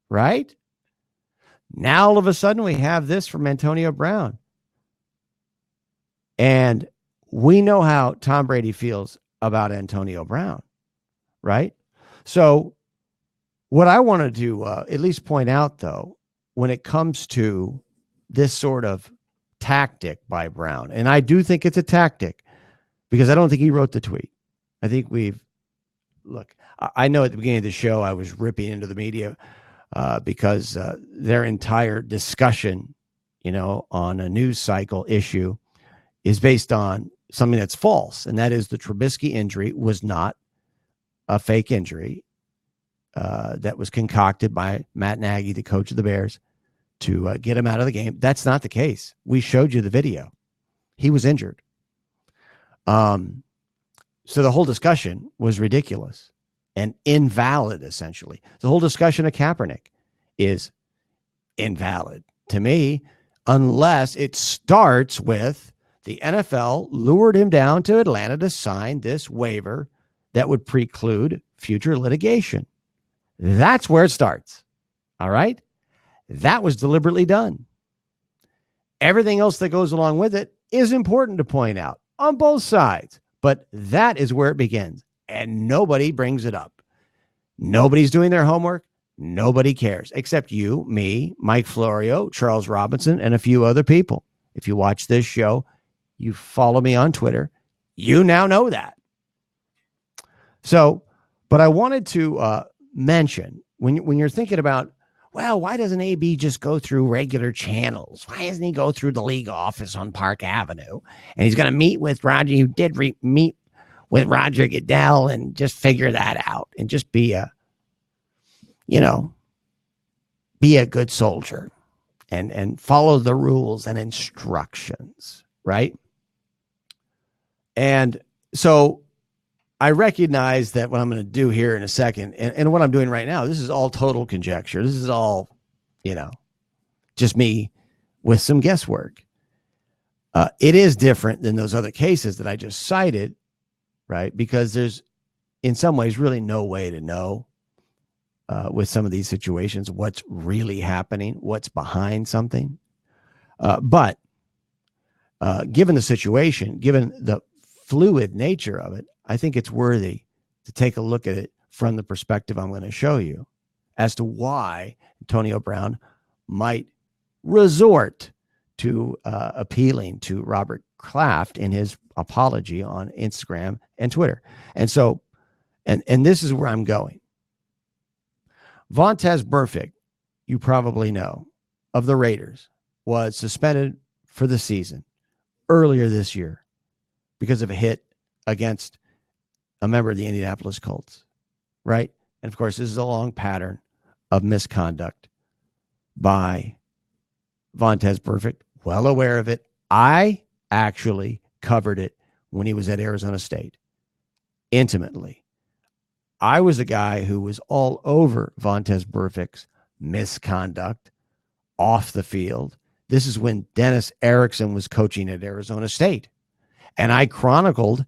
right? Now, all of a sudden, we have this from Antonio Brown. And we know how Tom Brady feels about Antonio Brown, right? So what I wanted to at least point out, though, when it comes to this sort of tactic by Brown, and I do think it's a tactic because I don't think he wrote the tweet. I think I know at the beginning of the show, I was ripping into the media because their entire discussion, on a news cycle issue is based on something that's false. And that is the Trubisky injury was not a fake injury that was concocted by Matt Nagy, the coach of the Bears, to get him out of the game. That's not the case. We showed you the video. He was injured. So the whole discussion was ridiculous and invalid, essentially. The whole discussion of Kaepernick is invalid to me, unless it starts with the NFL lured him down to Atlanta to sign this waiver that would preclude future litigation. That's where it starts. All right? That was deliberately done. Everything else that goes along with it is important to point out on both sides, but that is where it begins, and nobody brings it up. Nobody's doing their homework. Nobody cares except you, me, Mike Florio, Charles Robinson, and a few other people. If you watch this show, you follow me on Twitter, you now know that. So, but I wanted to mention when you're thinking about, well, why doesn't AB just go through regular channels? Why doesn't he go through the league office on Park Avenue? And he's going to meet with Roger. You did meet with Roger Goodell and just figure that out and just be a good soldier and follow the rules and instructions, right? And so I recognize that what I'm going to do here in a second and what I'm doing right now, this is all total conjecture. This is all, just me with some guesswork. It is different than those other cases that I just cited, right? Because there's, in some ways, really no way to know with some of these situations what's really happening, what's behind something. But given the situation, given the fluid nature of it, I think it's worthy to take a look at it from the perspective I'm going to show you as to why Antonio Brown might resort to appealing to Robert Kraft in his apology on Instagram and Twitter. And so, and this is where I'm going. Vontaze Burfict, you probably know, of the Raiders, was suspended for the season earlier this year because of a hit against a member of the Indianapolis Colts, right? And of course, this is a long pattern of misconduct by Vontaze Burfict, well aware of it. I actually covered it when he was at Arizona State intimately. I was the guy who was all over Vontaze Burfict's misconduct off the field. This is when Dennis Erickson was coaching at Arizona State. And I chronicled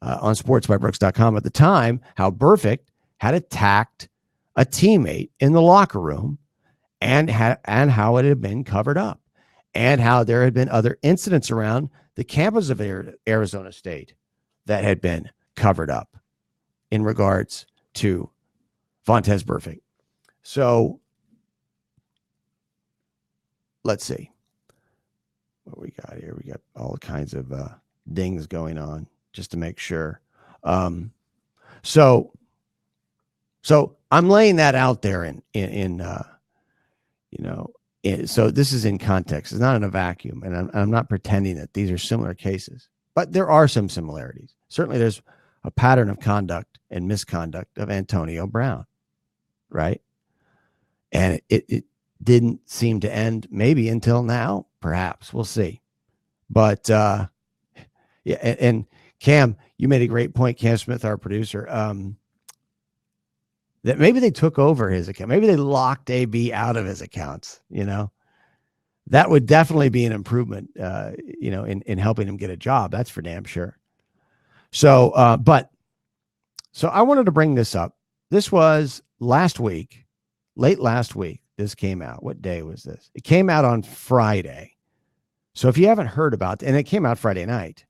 on SportsbyBrooks.com at the time how Burfict had attacked a teammate in the locker room and how it had been covered up and how there had been other incidents around the campus of Arizona State that had been covered up in regards to Vontaze Burfict. So let's see what we got here. We got all kinds of dings going on just to make sure. So I'm laying that out there so this is in context. It's not in a vacuum, and I'm not pretending that these are similar cases. but there are some similarities. Certainly there's a pattern of conduct and misconduct of Antonio Brown, right? And it didn't seem to end maybe until now, perhaps. We'll see. But yeah, and Cam, you made a great point, Cam Smith, our producer, that maybe they took over his account. Maybe they locked AB out of his accounts, That would definitely be an improvement, in helping him get a job. That's for damn sure. So I wanted to bring this up. This was last week, late last week. This came out. What day was this? It came out on Friday. So if you haven't heard about it, and it came out Friday night,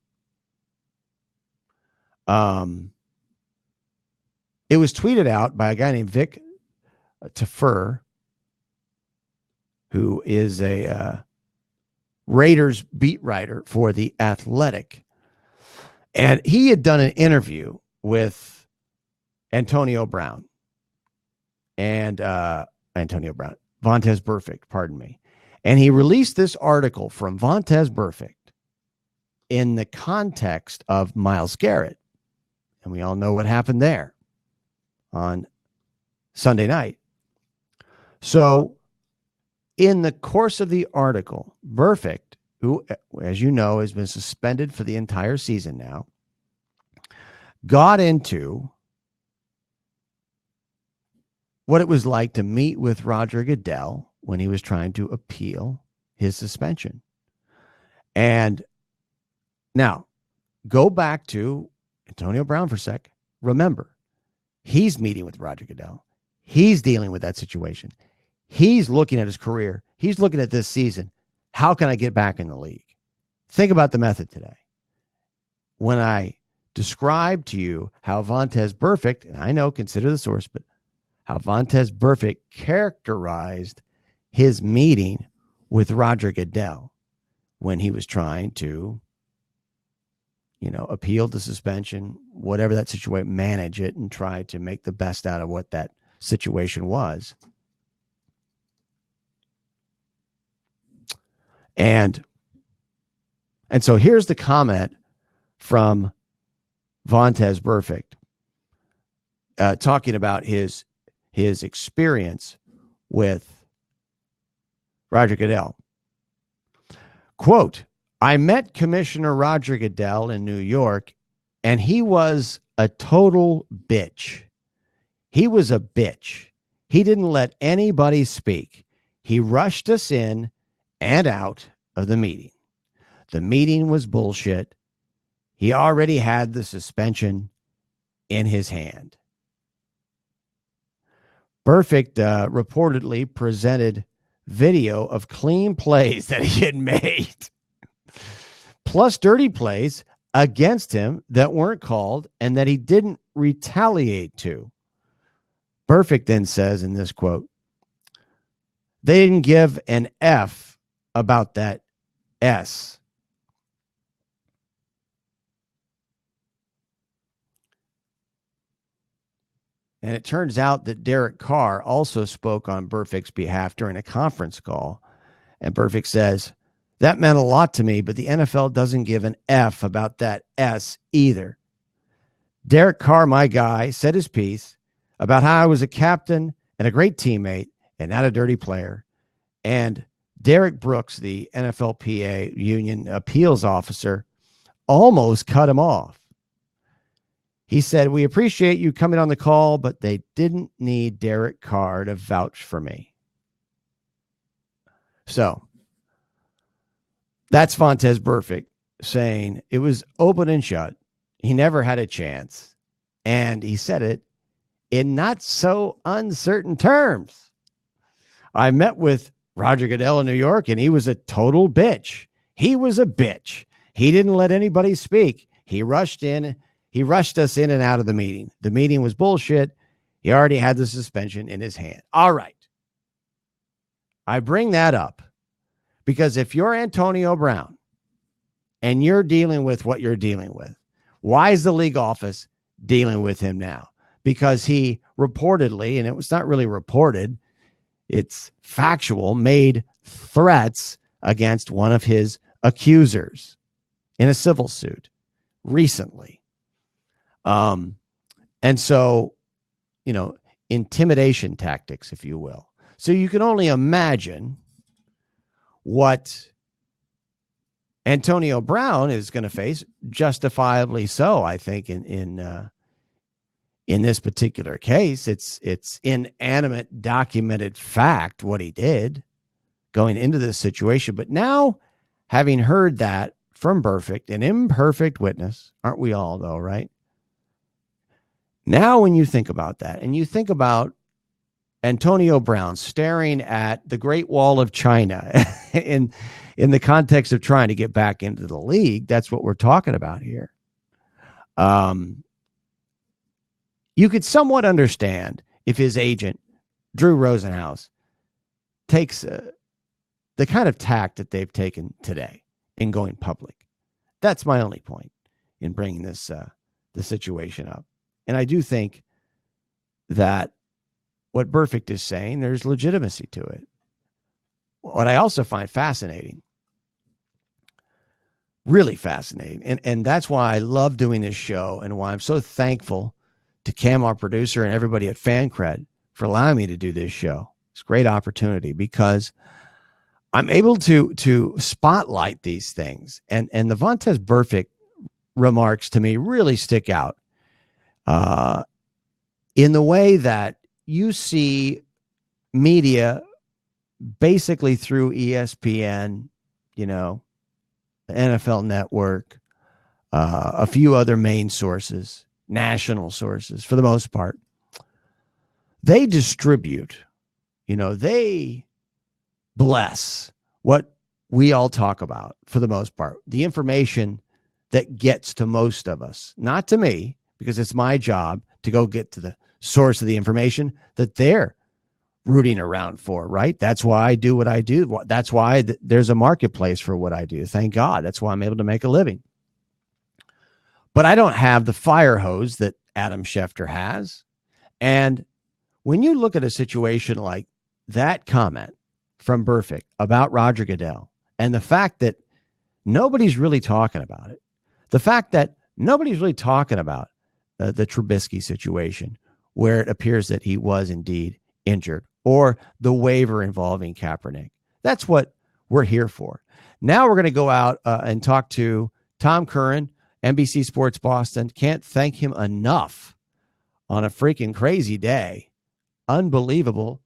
it was tweeted out by a guy named Vic Tafur, who is a Raiders beat writer for The Athletic. And he had done an interview with Antonio Brown and Vontaze Burfict, pardon me. And he released this article from Vontaze Burfict in the context of Myles Garrett. And we all know what happened there on Sunday night. So in the course of the article, Burfict, who, as you know, has been suspended for the entire season now, got into what it was like to meet with Roger Goodell when he was trying to appeal his suspension. And now, go back to Antonio Brown for a sec. Remember, he's meeting with Roger Goodell. He's dealing with that situation. He's looking at his career. He's looking at this season. How can I get back in the league? Think about the method today. When I describe to you how Vontaze Burfict, and I know, consider the source, but how Vontaze Burfict characterized his meeting with Roger Goodell when he was trying to, appeal the suspension, whatever that situation, manage it, and try to make the best out of what that situation was. And so here's the comment from Vontaze Burfict, talking about his experience with Roger Goodell. Quote, I met Commissioner Roger Goodell in New York, and he was a total bitch. He was a bitch. He didn't let anybody speak. He rushed us in and out of the meeting. The meeting was bullshit. He already had the suspension in his hand. Burfict reportedly presented video of clean plays that he had made, plus dirty plays against him that weren't called and that he didn't retaliate to. Burfict then says in this quote, they didn't give an F about that S. And it turns out that Derek Carr also spoke on Burfict's behalf during a conference call. And Burfict says, that meant a lot to me, but the NFL doesn't give an F about that S either. Derek Carr, my guy, said his piece about how I was a captain and a great teammate and not a dirty player. And Derek Brooks, the NFLPA union appeals officer, almost cut him off. He said, we appreciate you coming on the call, but they didn't need Derek Carr to vouch for me. So that's Vontaze Burfict saying it was open and shut. He never had a chance. And he said it in not so uncertain terms. I met with Roger Goodell in New York, and he was a total bitch. He was a bitch. He didn't let anybody speak. He rushed us in and out of the meeting. The meeting was bullshit. He already had the suspension in his hand. All right. I bring that up because if you're Antonio Brown and you're dealing with what you're dealing with, why is the league office dealing with him now? Because he reportedly, and it was not really reported, it's factual, made threats against one of his accusers in a civil suit. recently. And so, intimidation tactics, if you will. So you can only imagine what Antonio Brown is going to face, justifiably so, I think, in this particular case. It's inanimate, documented fact what he did going into this situation. But now, having heard that from perfect, an imperfect witness, aren't we all, though, right? Now, when you think about that, and you think about Antonio Brown staring at the Great Wall of China in the context of trying to get back into the league, that's what we're talking about here. You could somewhat understand if his agent, Drew Rosenhaus, takes the kind of tact that they've taken today in going public. That's my only point in bringing this the situation up. And I do think that what Burfict is saying, there's legitimacy to it. What I also find fascinating, really fascinating, and that's why I love doing this show and why I'm so thankful to Cam, our producer, and everybody at Fancred for allowing me to do this show. It's a great opportunity because I'm able to spotlight these things. And the Vontaze Burfict remarks to me really stick out in the way that you see media basically through ESPN, the NFL Network, a few other main sources, national sources for the most part. They distribute, they bless what we all talk about for the most part, the information that gets to most of us, not to me, because it's my job to go get to the source of the information that they're rooting around for, right? That's why I do what I do. That's why there's a marketplace for what I do. Thank God. That's why I'm able to make a living. But I don't have the fire hose that Adam Schefter has. And when you look at a situation like that comment from Burfict about Roger Goodell and the fact that nobody's really talking about it, the fact that nobody's really talking about the Trubisky situation where it appears that he was indeed injured, or the waiver involving Kaepernick. That's what we're here for. Now we're going to go out and talk to Tom Curran, NBC Sports Boston. Can't thank him enough on a freaking crazy day. Unbelievable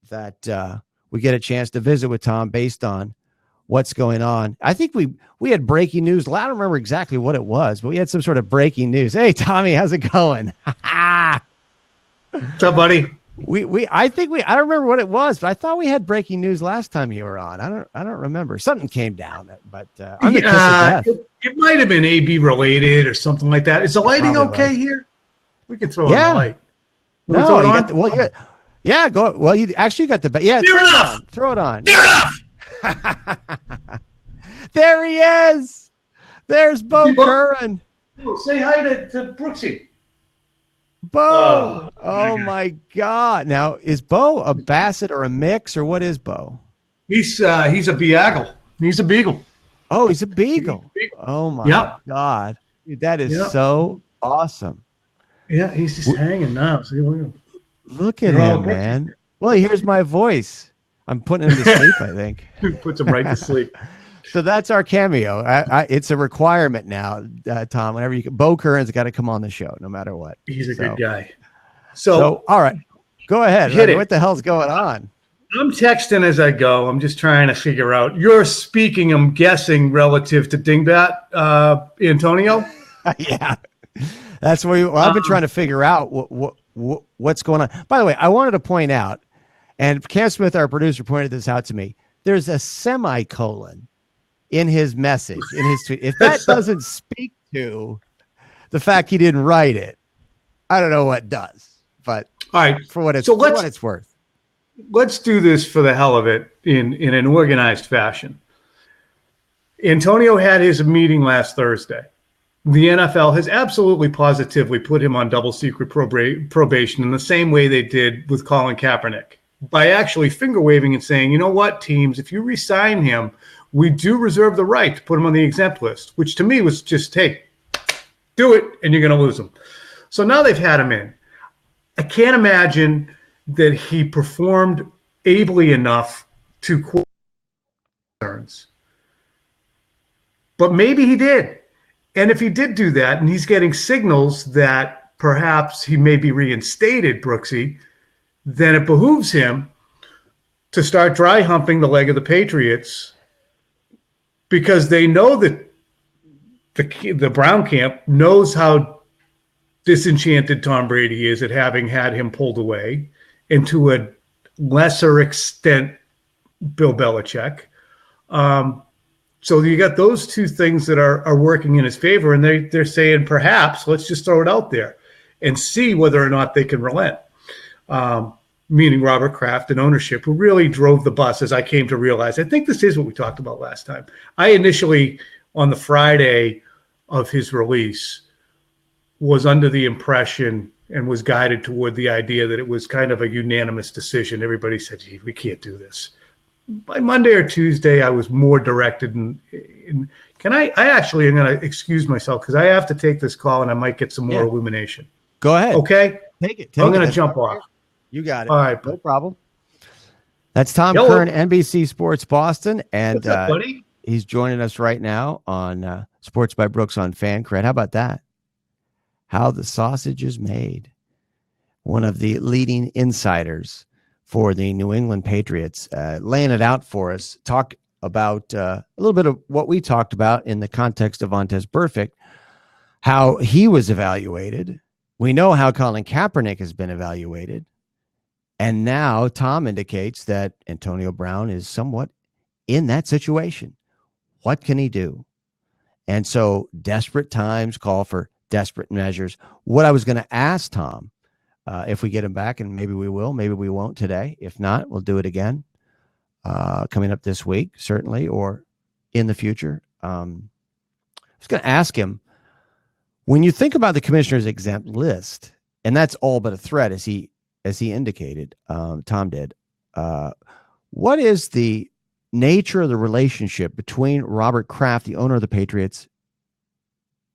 that we get a chance to visit with Tom based on what's going on. I think we had breaking news. I don't remember exactly what it was, but we had some sort of breaking news. Hey, Tommy, how's it going? What's up, buddy? I don't remember what it was, but I thought we had breaking news last time you were on. I don't remember. Something came down, but I'm the kiss of death. It might have been AB related or something like that. Is the lighting okay here? We can throw on the light. No, you got the, yeah, go. Well, you actually got the throw it on. There he is. There's Bo Curran. Say hi to Brooksy. Bo. Oh my God. Now, is Bo a Basset or a mix, or what is Bo? He's a Beagle. He's a Beagle. Oh, he's a Beagle. Oh my God. Dude, that is so awesome. Yeah, he's just hanging now. Look at him, man. Well, here's my voice. I'm putting him to sleep, I think. Puts him right to sleep. So that's our cameo. It's a requirement now, Tom. Whenever you can, Bo Curran's got to come on the show, no matter what. He's a good guy. So all right, go ahead. What the hell's going on? I'm texting as I go. I'm just trying to figure out. You're speaking, I'm guessing, relative to Dingbat, Antonio. Yeah, that's what I've been trying to figure out. What's going on? By the way, I wanted to point out, and Cam Smith, our producer, pointed this out to me. There's a semicolon in his message, in his tweet. If that doesn't speak to the fact he didn't write it, I don't know what does. But all right, for what it's worth, let's do this for the hell of it in an organized fashion. Antonio had his meeting last Thursday. The NFL has absolutely positively put him on double secret probation in the same way they did with Colin Kaepernick, by actually finger waving and saying, you know what, teams, if you re-sign him, we do reserve the right to put him on the exempt list, which to me was just, hey, Do it, and you're going to lose him. So now they've had him in. I can't imagine that he performed ably enough to quote concerns. But maybe he did. And if he did do that, and he's getting signals that perhaps he may be reinstated, Brooksy, then it behooves him to start dry humping the leg of the Patriots, because they know that the Brown camp knows how disenchanted Tom Brady is at having had him pulled away, and to a lesser extent, Bill Belichick. So you got those two things that are working in his favor, and they're saying, perhaps let's just throw it out there and see whether or not they can relent. Meaning Robert Kraft and ownership, who really drove the bus, as I came to realize. I think this is what we talked about last time. I initially, on the Friday of his release, was under the impression and was guided toward the idea that it was kind of a unanimous decision. Everybody said, gee, we can't do this. By Monday or Tuesday, I was more directed. And I actually am going to excuse myself because I have to take this call and I might get some more illumination. Go ahead. Okay? Take it. I'm going to jump off. You got it. All right. No problem. That's Tom Curran, NBC Sports Boston. And what's up, buddy? He's joining us right now on Sports by Brooks on Fancred. How about that? How the sausage is made. One of the leading insiders for the New England Patriots, laying it out for us. Talk about a little bit of what we talked about in the context of Vontaze Burfict, how he was evaluated. We know how Colin Kaepernick has been evaluated. And now Tom indicates that Antonio Brown is somewhat in that situation. What can he do? And so desperate times call for desperate measures. What I was going to ask Tom, if we get him back, and maybe we will, maybe we won't today. If not, we'll do it again coming up this week, certainly, or in the future. I was going to ask him, when you think about the commissioner's exempt list, and that's all but a threat, as he indicated, Tom did, what is the nature of the relationship between Robert Kraft, the owner of the Patriots,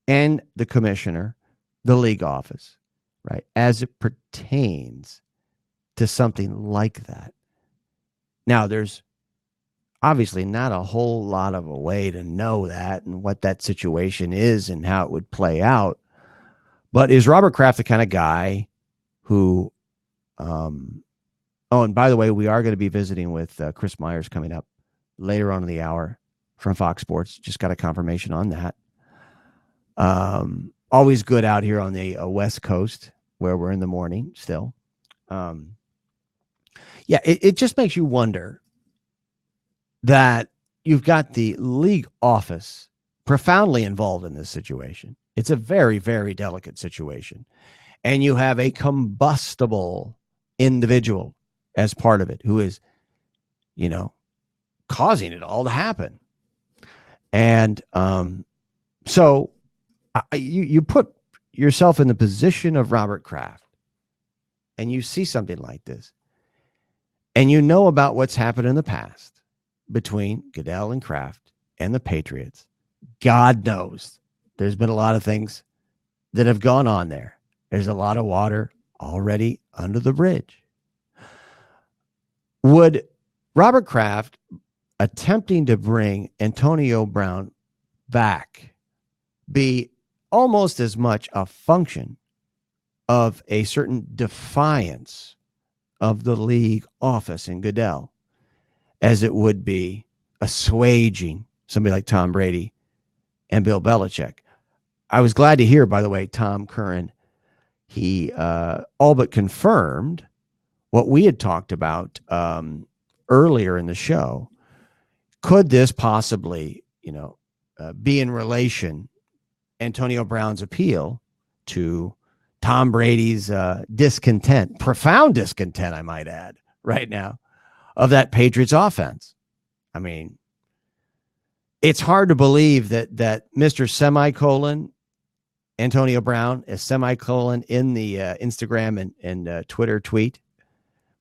and the commissioner, the league office, right, as it pertains to something like that? Now, there's obviously not a whole lot of a way to know that and what that situation is and how it would play out. But is Robert Kraft the kind of guy who, and by the way, we are going to be visiting with Chris Myers coming up later on in the hour from Fox Sports. Just got a confirmation on that. Always good out here on the West Coast where we're in the morning still. It just makes you wonder that you've got the league office profoundly involved in this situation. It's a very, very delicate situation. And you have a combustible individual as part of it who is, causing it all to happen. And so you put yourself in the position of Robert Kraft and you see something like this and you know about what's happened in the past between Goodell and Kraft and the Patriots. God knows there's been a lot of things that have gone on there. There's a lot of water already under the bridge. Would Robert Kraft attempting to bring Antonio Brown back be almost as much a function of a certain defiance of the league office in Goodell as it would be assuaging somebody like Tom Brady and Bill Belichick? I was glad to hear, by the way, Tom Curran, he all but confirmed what we had talked about earlier in the show. Could this possibly, be in relation, Antonio Brown's appeal to Tom Brady's discontent, profound discontent, I might add, right now, of that Patriots offense? I mean, it's hard to believe that Mr. Semicolon Antonio Brown is semicolon in the Instagram and Twitter tweet.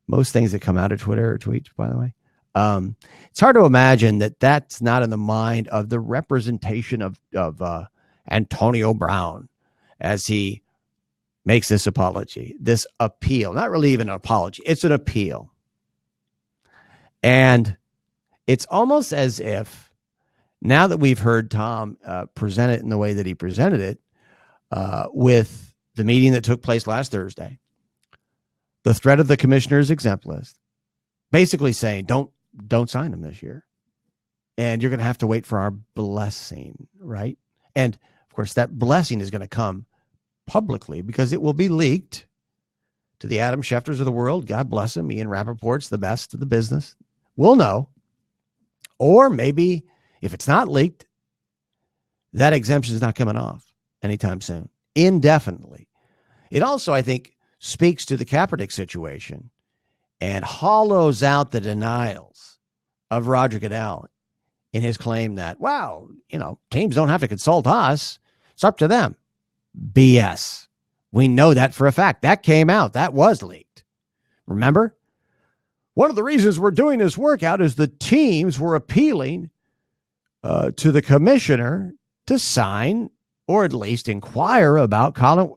Most things that come out of Twitter are tweets, by the way. It's hard to imagine that that's not in the mind of the representation of Antonio Brown. as he makes this apology, this appeal, not really even an apology. It's an appeal. And it's almost as if now that we've heard Tom present it in the way that he presented it with the meeting that took place last Thursday, the threat of the commissioner's exempt list, basically saying, don't sign him this year. And you're going to have to wait for our blessing, right? And of course, that blessing is going to come publicly because it will be leaked to the Adam Schefters of the world. God bless him. Ian Rappaport's the best of the business. We'll know. Or maybe if it's not leaked, that exemption is not coming off anytime soon, indefinitely. It also, I think, speaks to the Kaepernick situation and hollows out the denials of Roger Goodell in his claim that, wow, teams don't have to consult us. It's up to them. BS. We know that for a fact. That came out. That was leaked. Remember? One of the reasons we're doing this workout is the teams were appealing to the commissioner to sign or at least inquire about Colin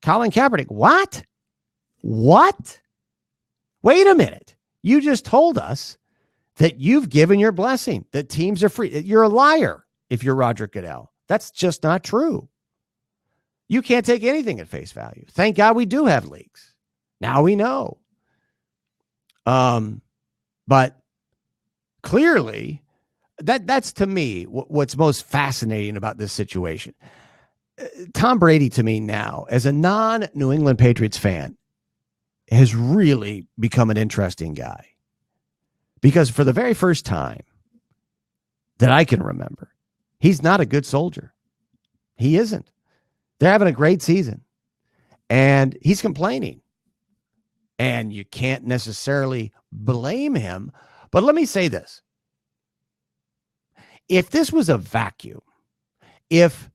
Kaepernick. What? Wait a minute. You just told us that you've given your blessing, that teams are free. You're a liar if you're Roger Goodell. That's just not true. You can't take anything at face value. Thank God we do have leaks. Now we know. But clearly, that's to me what's most fascinating about this situation. Tom Brady, to me now, as a non-New England Patriots fan, has really become an interesting guy. Because for the very first time that I can remember, he's not a good soldier. He isn't. They're having a great season. And he's complaining. And you can't necessarily blame him. But let me say this. If this was a vacuum, if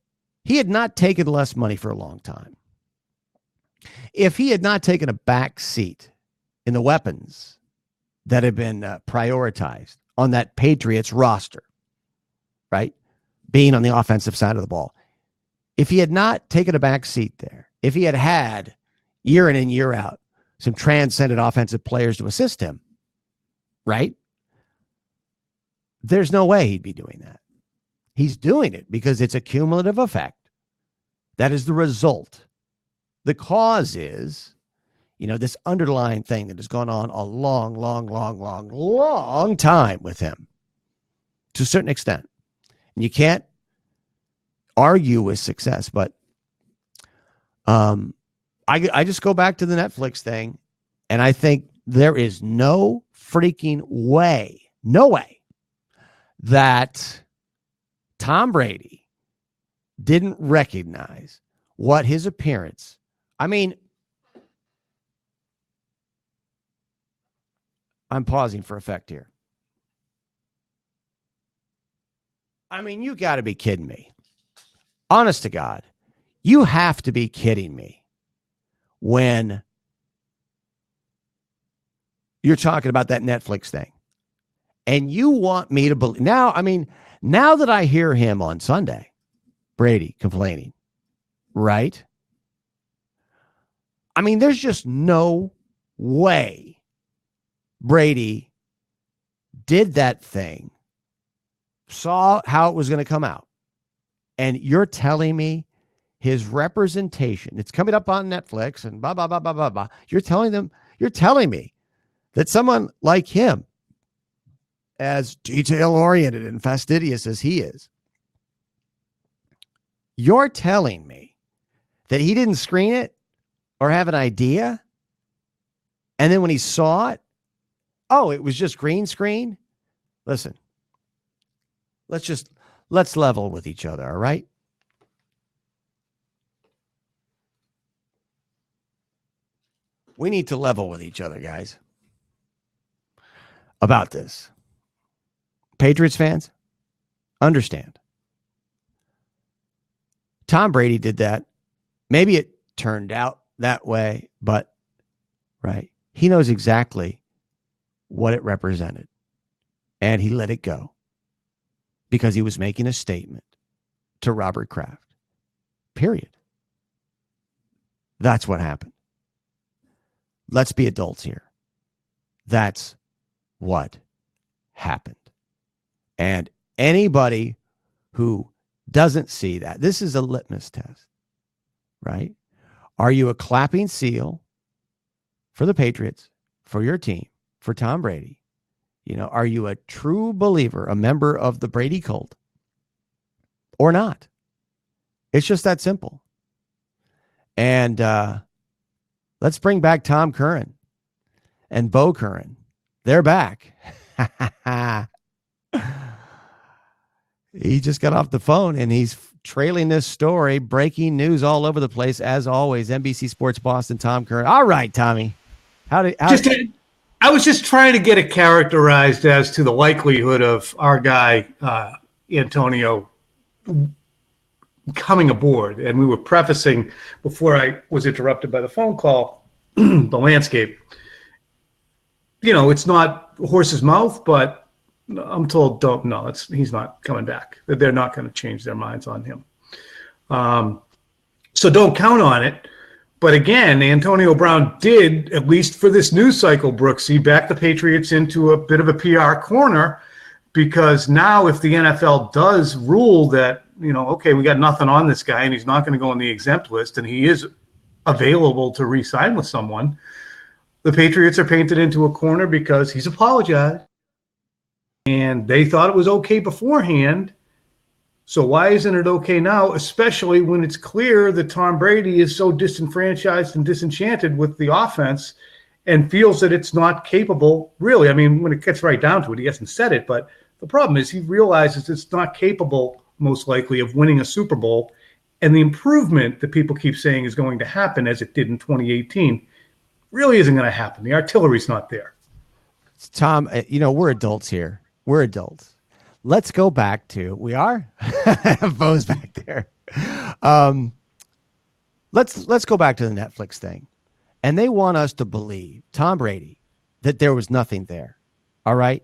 he had not taken less money for a long time, if he had not taken a back seat in the weapons that have been prioritized on that Patriots roster, right? Being on the offensive side of the ball. If he had not taken a back seat there, if he had year in and year out some transcendent offensive players to assist him, right? There's no way he'd be doing that. He's doing it because it's a cumulative effect. That is the result. The cause is, this underlying thing that has gone on a long time with him to a certain extent. And you can't argue with success, but I just go back to the Netflix thing, and I think there is no freaking way, that Tom Brady didn't recognize what his appearance. I mean, I'm pausing for effect here. I mean, you got to be kidding me. Honest to God, you have to be kidding me when you're talking about that Netflix thing. And you want me to believe now that I hear him on Sunday, Brady complaining, right? I mean, there's just no way Brady did that thing, saw how it was going to come out. And you're telling me his representation, it's coming up on Netflix and blah, blah, blah, blah, blah, blah. You're telling me that someone like him, as detail-oriented and fastidious as he is, you're telling me that he didn't screen it or have an idea? And then when he saw it, it was just green screen? Listen, let's level with each other, all right? We need to level with each other, guys, about this. Patriots fans, understand. Tom Brady did that. Maybe it turned out that way, but, right, he knows exactly what it represented. And he let it go because he was making a statement to Robert Kraft. Period. That's what happened. Let's be adults here. That's what happened. And anybody who doesn't see that, this is a litmus test, right? Are you a clapping seal for the Patriots, for your team, for Tom Brady? Are you a true believer, a member of the Brady cult, or not? It's just that simple. And let's bring back Tom Curran and Bo Curran. They're back. He just got off the phone and he's trailing this story. Breaking news all over the place, as always. NBC Sports Boston, Tom Curran. All right, Tommy. I was just trying to get it characterized as to the likelihood of our guy, Antonio, coming aboard. And we were prefacing, before I was interrupted by the phone call, the landscape. It's not horse's mouth, but I'm told he's not coming back. They're not going to change their minds on him. So don't count on it. But again, Antonio Brown did, at least for this news cycle, Brooksy, back the Patriots into a bit of a PR corner, because now if the NFL does rule that, okay, we got nothing on this guy and he's not going to go on the exempt list and he is available to re-sign with someone, the Patriots are painted into a corner because he's apologized and they thought it was okay beforehand. So why isn't it okay now, especially when it's clear that Tom Brady is so disenfranchised and disenchanted with the offense and feels that it's not capable, really? I mean, when it gets right down to it, he hasn't said it, but the problem is he realizes it's not capable, most likely, of winning a Super Bowl. And the improvement that people keep saying is going to happen, as it did in 2018, really isn't going to happen. The artillery's not there. Tom, we're adults here. We're adults. Let's go back to, we are? Bo's back there. Let's go back to the Netflix thing. And they want us to believe, Tom Brady, that there was nothing there. All right?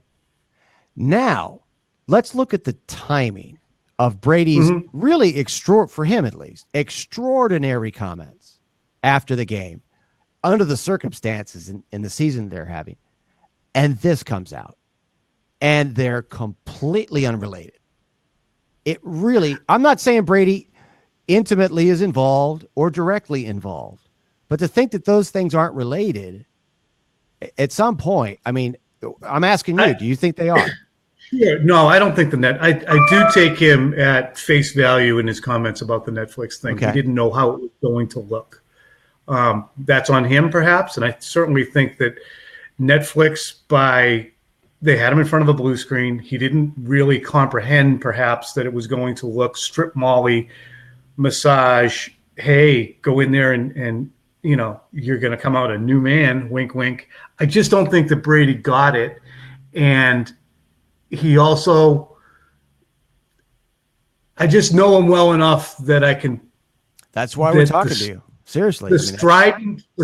Now, let's look at the timing of Brady's really, for him at least, extraordinary comments after the game, under the circumstances in the season they're having. And this comes out. And they're completely unrelated. I'm not saying Brady intimately is involved or directly involved, but to think that those things aren't related at some point, I mean, I'm asking you, do you think they are? Sure. No, I don't think I do take him at face value in his comments about the Netflix thing. Okay. He didn't know how it was going to look. That's on him, perhaps. And I certainly think that Netflix, they had him in front of a blue screen. He didn't really comprehend, perhaps, that it was going to look strip molly, massage. Hey, go in there and you're going to come out a new man. Wink, wink. I just don't think that Brady got it. And he also, I just know him well enough that I can. That's why we're talking to you. Seriously. The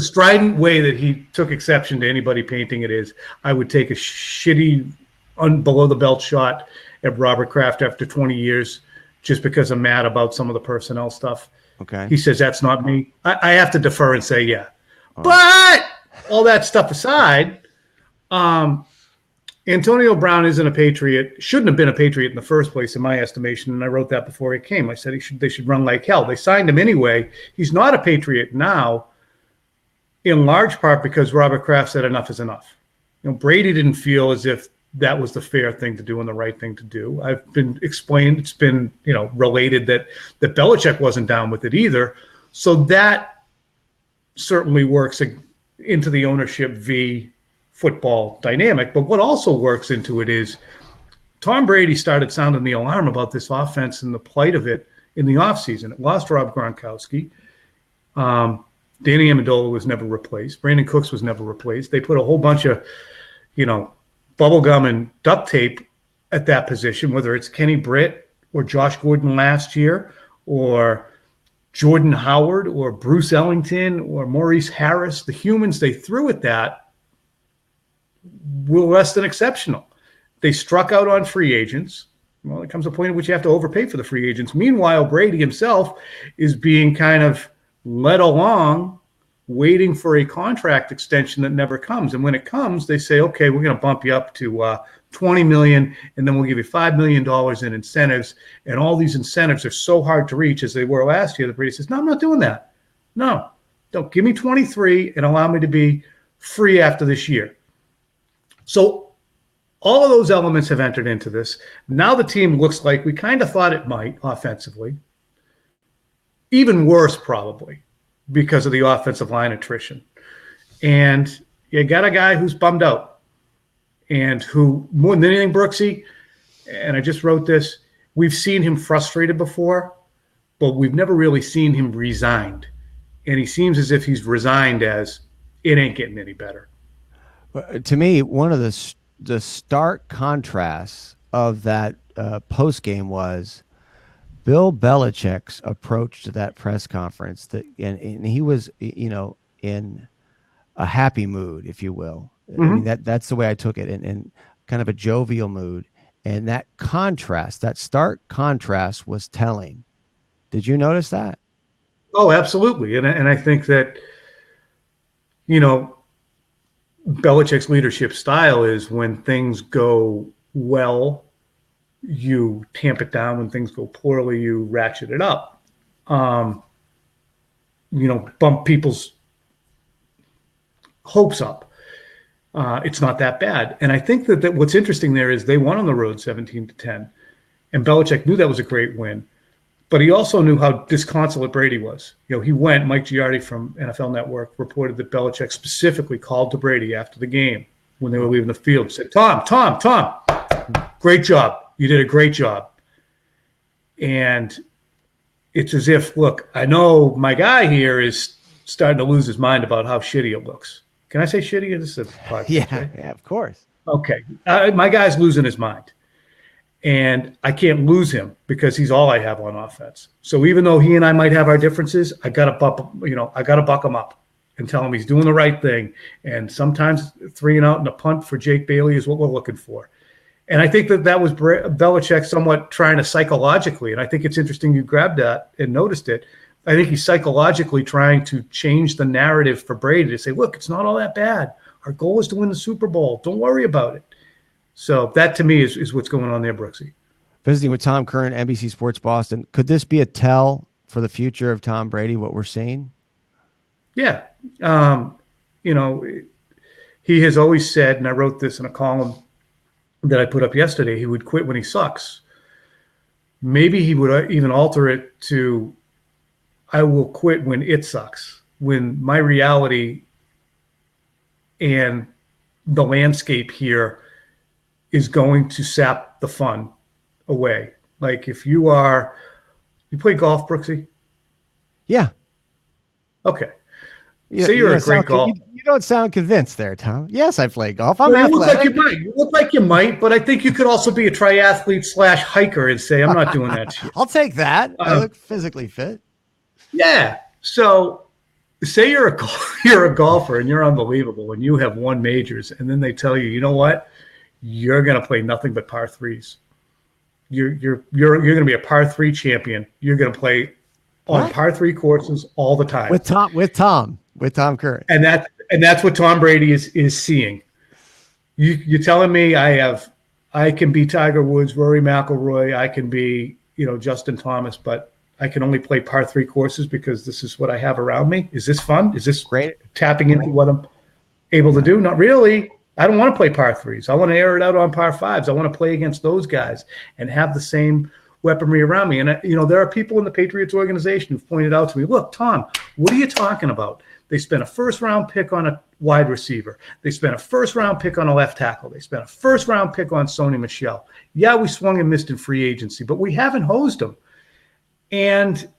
strident way that he took exception to anybody painting it is, I would take a shitty below the belt shot at Robert Kraft after 20 years just because I'm mad about some of the personnel stuff. Okay. He says, that's not me. I have to defer and say, yeah. But all that stuff aside, Antonio Brown isn't a Patriot, shouldn't have been a Patriot in the first place, in my estimation, and I wrote that before he came. I said they should run like hell. They signed him anyway. He's not a Patriot now, in large part because Robert Kraft said enough is enough. Brady didn't feel as if that was the fair thing to do and the right thing to do. It's been related that Belichick wasn't down with it either. So that certainly works into the ownership v. football dynamic. But what also works into it is Tom Brady started sounding the alarm about this offense and the plight of it in the offseason. It lost Rob Gronkowski. Danny Amendola was never replaced. Brandon Cooks was never replaced. They put a whole bunch of, bubble gum and duct tape at that position, whether it's Kenny Britt or Josh Gordon last year or Jordan Howard or Bruce Ellington or Maurice Harris. The humans they threw at that were less than exceptional. They struck out on free agents. Well, there comes a point at which you have to overpay for the free agents. Meanwhile, Brady himself is being kind of led along waiting for a contract extension that never comes. And when it comes, they say, okay, we're going to bump you up to $20 million, and then we'll give you $5 million in incentives. And all these incentives are so hard to reach as they were last year. The Brady says, no, I'm not doing that. No, don't give me 23 and allow me to be free after this year. So all of those elements have entered into this. Now the team looks like we kind of thought it might offensively. Even worse, probably, because of the offensive line attrition. And you got a guy who's bummed out and who, more than anything, Brooksy, and I just wrote this, we've seen him frustrated before, but we've never really seen him resigned. And he seems as if he's resigned as it ain't getting any better. To me, one of the stark contrasts of that post game was Bill Belichick's approach to that press conference. And he was, in a happy mood, if you will. Mm-hmm. I mean, that's the way I took it, in kind of a jovial mood. And that contrast, that stark contrast, was telling. Did you notice that? Oh, absolutely. And I think that, Belichick's leadership style is when things go well, you tamp it down. When things go poorly, you ratchet it up. Bump people's hopes up. It's not that bad. And I think that what's interesting there is they won on the road 17-10. And Belichick knew that was a great win. But he also knew how disconsolate Brady was. He went, Mike Giardi from NFL Network reported that Belichick specifically called to Brady after the game when they were leaving the field, said, Tom, great job. You did a great job. And it's as if, look, I know my guy here is starting to lose his mind about how shitty it looks. Can I say shitty? This is a podcast, right? Yeah, of course. Okay. My guy's losing his mind. And I can't lose him because he's all I have on offense. So even though he and I might have our differences, I got to buck him up and tell him he's doing the right thing. And sometimes 3 and out and a punt for Jake Bailey is what we're looking for. And I think that was Belichick somewhat trying to psychologically, and I think it's interesting you grabbed that and noticed it. I think he's psychologically trying to change the narrative for Brady to say, look, it's not all that bad. Our goal is to win the Super Bowl. Don't worry about it. So that, to me, is what's going on there, Brooksy. Visiting with Tom Curran, NBC Sports Boston. Could this be a tell for the future of Tom Brady, what we're seeing? Yeah. He has always said, and I wrote this in a column that I put up yesterday, he would quit when he sucks. Maybe he would even alter it to, I will quit when it sucks, when my reality and the landscape here is going to sap the fun away. Like if you play golf, Brooksy? Yeah. Okay. Say you're a great golfer. You don't sound convinced there, Tom. Yes, I play golf. I'm athletic. You look like you might, but I think you could also be a triathlete / hiker and say, I'm not doing that shit. I'll take that. I look physically fit. Yeah. So say you're a golfer and you're unbelievable and you have won majors, and then they tell you, you know what? You're going to play nothing but par threes. You're going to be a par 3 champion. You're going to play on par 3 courses all the time with Tom Curran. And that's what Tom Brady is seeing. You're telling me I can be Tiger Woods, Rory McIlroy, I can be Justin Thomas, but I can only play par 3 courses because this is what I have around me. Is this fun? Is this great? Tapping into what I'm able to do? Not really. I don't want to play par 3s. I want to air it out on par 5s. I want to play against those guys and have the same weaponry around me. And, there are people in the Patriots organization who've pointed out to me, look, Tom, what are you talking about? They spent a first-round pick on a wide receiver. They spent a first-round pick on a left tackle. They spent a first-round pick on Sony Michel. Yeah, we swung and missed in free agency, but we haven't hosed them. And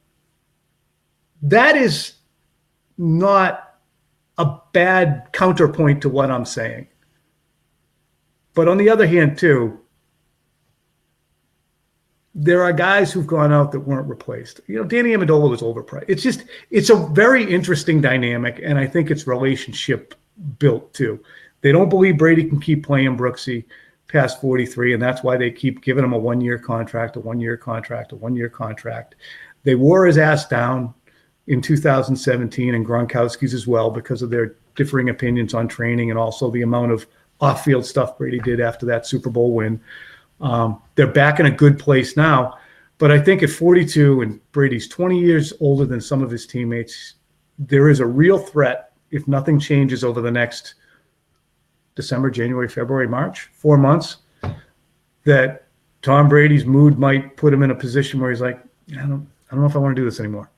that is not a bad counterpoint to what I'm saying. But on the other hand, too, there are guys who've gone out that weren't replaced. Danny Amendola was overpriced. It's a very interesting dynamic, and I think it's relationship built, too. They don't believe Brady can keep playing Brooksy past 43, and that's why they keep giving him a 1-year contract, a 1-year contract, a 1-year contract. They wore his ass down in 2017, and Gronkowski's as well, because of their differing opinions on training and also the amount of off-field stuff Brady did after that Super Bowl win. They're back in a good place now. But I think at 42, and Brady's 20 years older than some of his teammates, there is a real threat, if nothing changes over the next December, January, February, March, 4 months, that Tom Brady's mood might put him in a position where he's like, I don't know if I want to do this anymore.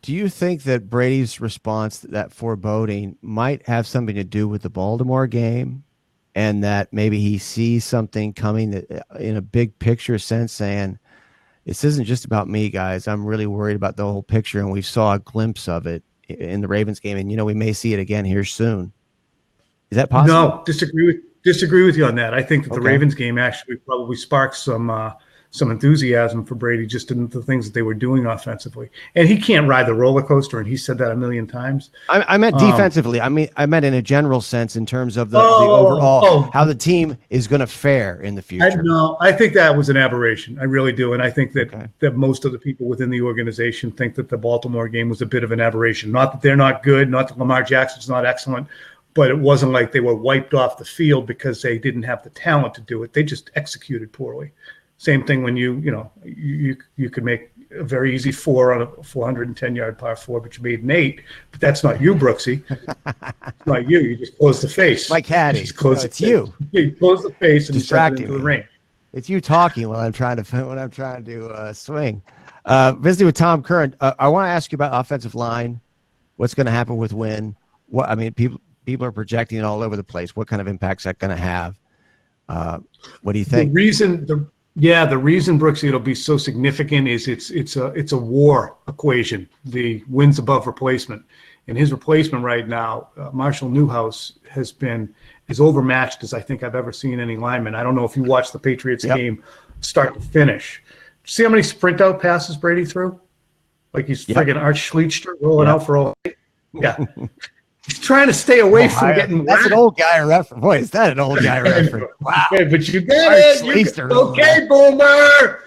Do you think that Brady's response, that foreboding, might have something to do with the Baltimore game, and that maybe he sees something coming that, in a big picture sense, saying, this isn't just about me, guys. I'm really worried about the whole picture, and we saw a glimpse of it in the Ravens game, and we may see it again here soon. Is that possible? No, disagree with you on that. I think that the Ravens game actually probably sparked some enthusiasm for Brady, just in the things that they were doing offensively. And he can't ride the roller coaster, and he said that a million times. I meant defensively. I meant in a general sense, in terms of the overall, how the team is going to fare in the future. I think that was an aberration. I really do. And I think that most of the people within the organization think that the Baltimore game was a bit of an aberration. Not that they're not good, not that Lamar Jackson's not excellent, but it wasn't like they were wiped off the field because they didn't have the talent to do it. They just executed poorly. Same thing when you could make a very easy 4 on a 410-yard par 4, but you made an 8. But that's not you, Brooksy. It's not you. You just close the face. My caddy. It's you. You close the face and distract into the ring. It's you talking when I'm trying to swing. Visiting with Tom Curran. I want to ask you about offensive line. What's going to happen with Wynn? People are projecting it all over the place. What kind of impact's that going to have? What do you think? The reason, Brooksy, it'll be so significant is it's a war equation. The wins above replacement, and his replacement right now, Marshall Newhouse, is overmatched as I think I've ever seen any lineman. I don't know if you watched the Patriots game start to finish. See how many sprint out passes Brady threw? Like he's friggin' Art Schlichter rolling out for all. Yeah. He's trying to stay away from getting That's an old guy reference. Boy, is that an old guy reference. Wow. Okay, but you got it. Okay, Boomer.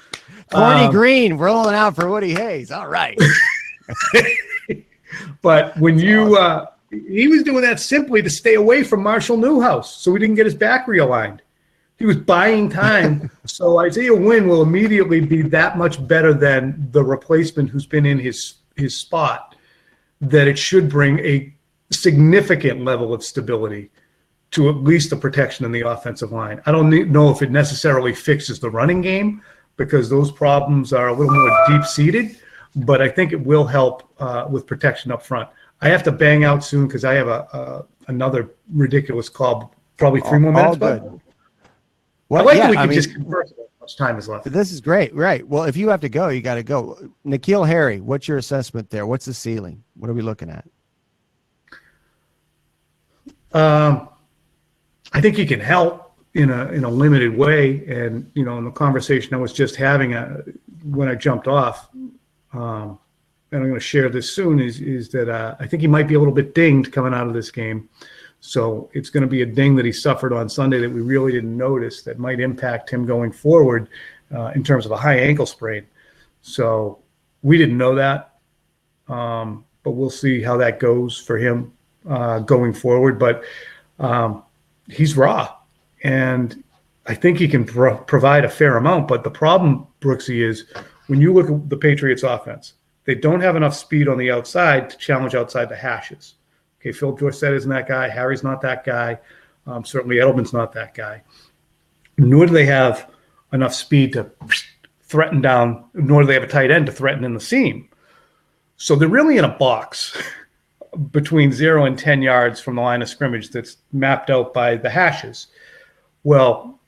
20 Green rolling out for Woody Hayes. All right. But when he was doing that simply to stay away from Marshall Newhouse, so he didn't get his back realigned. He was buying time. So Isaiah Wynn will immediately be that much better than the replacement who's been in his spot, that it should bring a significant level of stability to at least the protection in the offensive line. I don't know if it necessarily fixes the running game, because those problems are a little more deep-seated, but I think it will help with protection up front. I have to bang out soon because I have another ridiculous call, probably 3 more minutes. Good. Well, I like that we can just converse about how much time is left. This is great. Right. Well, if you have to go, you got to go. N'Keal Harry, what's your assessment there? What's the ceiling? What are we looking at? I think he can help in a limited way, and in the conversation I was just having when I jumped off, and I'm going to share this soon, is that I think he might be a little bit dinged coming out of this game. So it's going to be a ding that he suffered on Sunday that we really didn't notice, that might impact him going forward in terms of a high ankle sprain. So we didn't know that, but we'll see how that goes for him going forward. But he's raw, and I think he can provide a fair amount. But the problem, Brooksy, is when you look at the Patriots offense, they don't have enough speed on the outside to challenge outside the hashes. Okay, Phil Dorsett isn't that guy. Harry's not that guy. Certainly Edelman's not that guy. Nor do they have enough speed to threaten down, nor do they have a tight end to threaten in the seam. So they're really in a box between 0 and 10 yards from the line of scrimmage that's mapped out by the hashes. Well,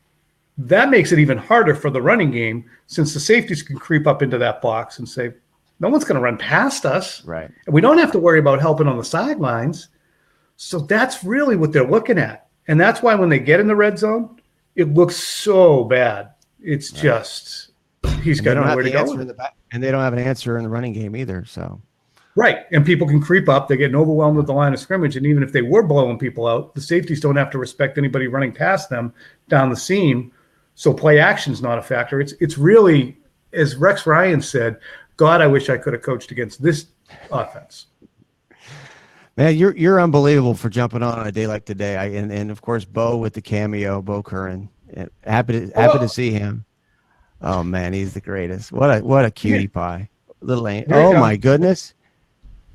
that makes it even harder for the running game, since the safeties can creep up into that box and say, no one's going to run past us. Right. And we don't have to worry about helping on the sidelines. So that's really what they're looking at. And that's why when they get in the red zone, it looks so bad. It's just, he's got nowhere to go. And they don't have an answer in the running game either. So. Right. And people can creep up. They're getting overwhelmed with the line of scrimmage. And even if they were blowing people out, the safeties don't have to respect anybody running past them down the seam. So play action's not a factor. It's really, as Rex Ryan said, God, I wish I could have coached against this offense. Man, you're unbelievable for jumping on a day like today. And of course, Bo with the cameo, Bo Curran. Happy to see him. Oh man, he's the greatest. What a cutie pie, little ain't. Oh my goodness,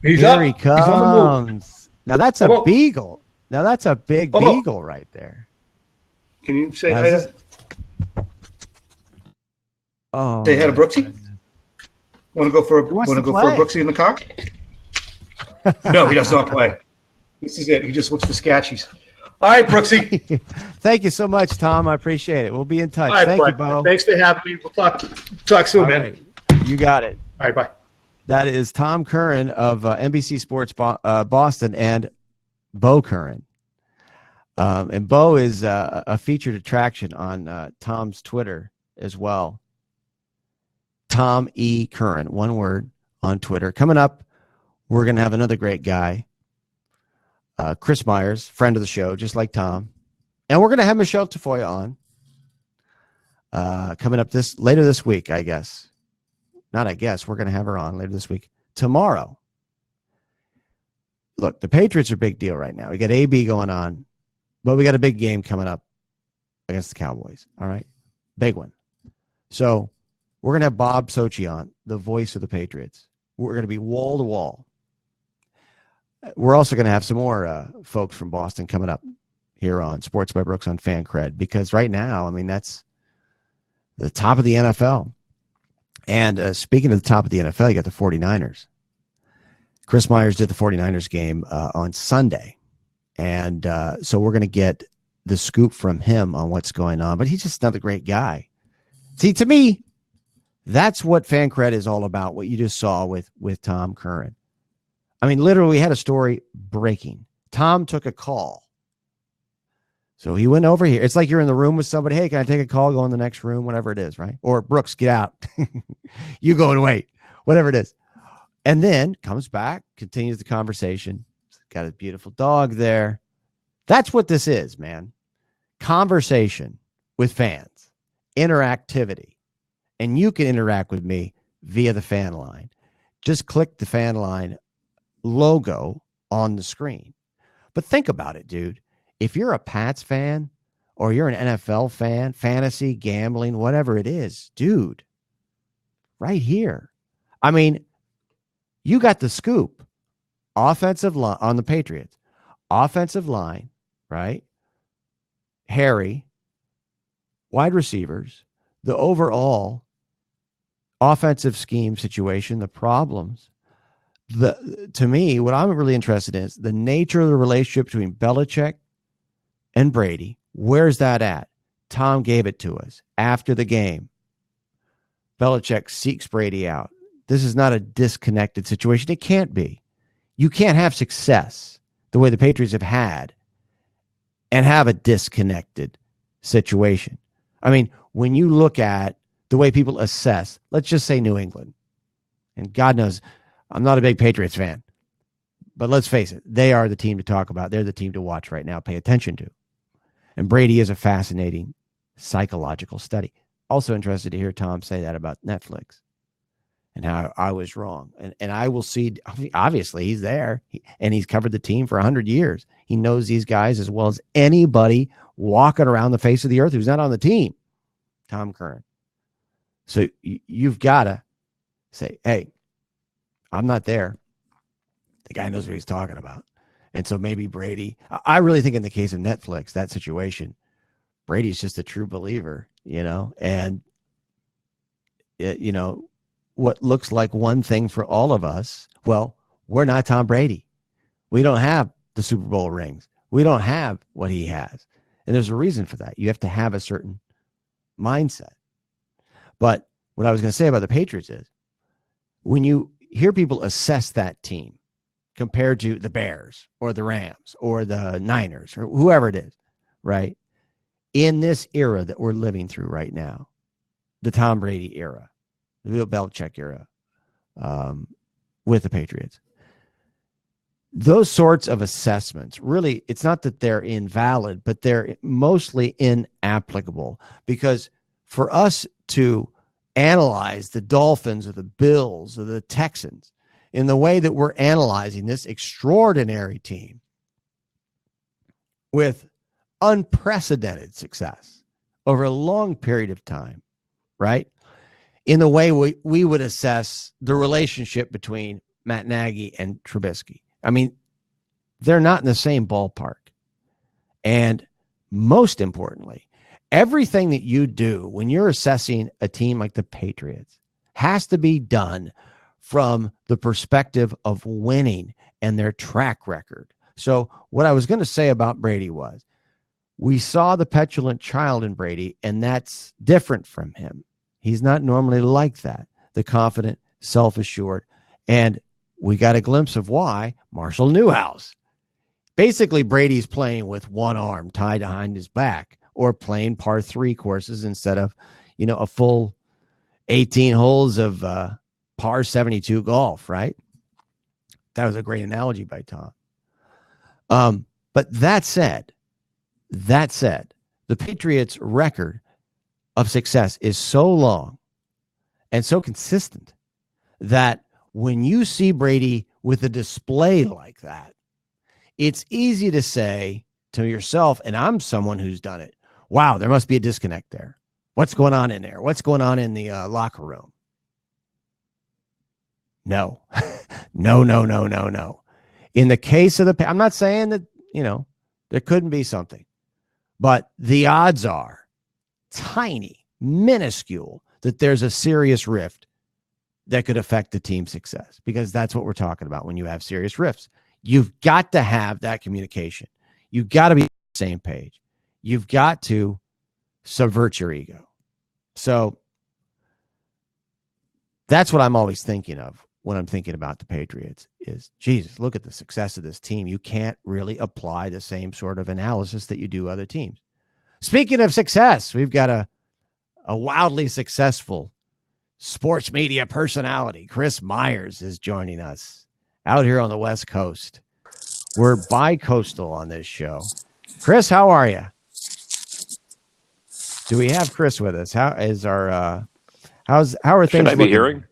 He's here up. he comes. He's on the move. Now that's a beagle. Now that's a big beagle right there. Can you say hi to? Oh, say hi to Brooksy. Want to go for a Brooksy in the car? No, he does not play. This is it. He just looks for sketchies. All right, Brooksy. Thank you so much, Tom. I appreciate it. We'll be in touch. All right, Thank you, Bo. Thanks for having me. We'll talk soon, man. Right. You got it. All right, bye. That is Tom Curran of NBC Sports Boston and Bo Curran. And Bo is a featured attraction on Tom's Twitter as well. Tom E. Curran, one word on Twitter. Coming up, we're going to have another great guy, Chris Myers, friend of the show, just like Tom. And we're going to have Michelle Tafoya on coming up later this week, I guess. Not I guess. We're going to have her on later this week. Tomorrow. Look, the Patriots are a big deal right now. We got AB going on, but we got a big game coming up against the Cowboys. All right? Big one. So we're going to have Bob Sochi on, the voice of the Patriots. We're going to be wall to wall. We're also going to have some more folks from Boston coming up here on Sports by Brooks on Fancred, because right now, I mean, that's the top of the NFL. And speaking of the top of the NFL, you got the 49ers. Chris Myers did the 49ers game on Sunday. And so we're going to get the scoop from him on what's going on. But he's just another great guy. See, to me, that's what Fancred is all about, what you just saw with Tom Curran. I mean, literally, we had a story breaking. Tom took a call. So he went over here. It's like you're in the room with somebody. Hey, can I take a call? Go in the next room, whatever it is, right? Or Brooks, get out. You go and wait, whatever it is. And then comes back, continues the conversation. Got a beautiful dog there. That's what this is, man. Conversation with fans, interactivity. And you can interact with me via the fan line. Just click the fan line logo on the screen. But think about it, dude. If you're a Pats fan or you're an NFL fan, fantasy, gambling, whatever it is, dude, right here. I mean, you got the scoop. Offensive line on the Patriots. Offensive line, right? Harry, wide receivers, the overall offensive scheme situation, the problems. To me, what I'm really interested in is the nature of the relationship between Belichick and Brady. Where's that at? Tom gave it to us after the game. Belichick seeks Brady out. This is not a disconnected situation. It can't be. You can't have success the way the Patriots have had and have a disconnected situation. I mean, when you look at the way people assess, let's just say New England, and God knows I'm not a big Patriots fan, but let's face it, they are the team to talk about. They're the team to watch right now, pay attention to. And Brady is a fascinating psychological study. Also interested to hear Tom say that about Netflix and how I was wrong. And I will see, obviously he's there and he's covered the team for 100 years. He knows these guys as well as anybody walking around the face of the earth who's not on the team. Tom Curran. So you've got to say, hey, I'm not there. The guy knows what he's talking about. And so maybe Brady, I really think in the case of Netflix, that situation, Brady's just a true believer, and what looks like one thing for all of us. Well, we're not Tom Brady. We don't have the Super Bowl rings. We don't have what he has. And there's a reason for that. You have to have a certain mindset. But what I was going to say about the Patriots is when you hear people assess that team compared to the Bears or the Rams or the Niners or whoever it is, right? In this era that we're living through right now, the Tom Brady era, the Bill Belichick era, with the Patriots, those sorts of assessments, really, it's not that they're invalid, but they're mostly inapplicable, because for us to analyze the Dolphins or the Bills or the Texans, in the way that we're analyzing this extraordinary team with unprecedented success over a long period of time, right? In the way we would assess the relationship between Matt Nagy and Trubisky. I mean, they're not in the same ballpark. And most importantly, everything that you do when you're assessing a team like the Patriots has to be done from the perspective of winning and their track record. So what I was going to say about Brady was, we saw the petulant child in Brady, and that's different from him. He's not normally like that, the confident, self-assured. And we got a glimpse of why Marshall Newhouse. Basically, Brady's playing with one arm tied behind his back, or playing par 3 courses instead of, a full 18 holes of par 72 golf, right? That was a great analogy by Tom. But that said, the Patriots' record of success is so long and so consistent that when you see Brady with a display like that, it's easy to say to yourself, and I'm someone who's done it, wow, there must be a disconnect there. What's going on in there? What's going on in the locker room? No, no. In the case of I'm not saying that, there couldn't be something, but the odds are tiny, minuscule, that there's a serious rift that could affect the team's success, because that's what we're talking about when you have serious rifts. You've got to have that communication. You've got to be on the same page. You've got to subvert your ego. So that's what I'm always thinking of when I'm thinking about the Patriots is, Jesus, look at the success of this team. You can't really apply the same sort of analysis that you do other teams. Speaking of success, we've got a wildly successful sports media personality. Chris Myers is joining us out here on the West Coast. We're bi-coastal on this show. Chris, how are you? Do we have Chris with us? How is our how are things? Should I be looking? hearing?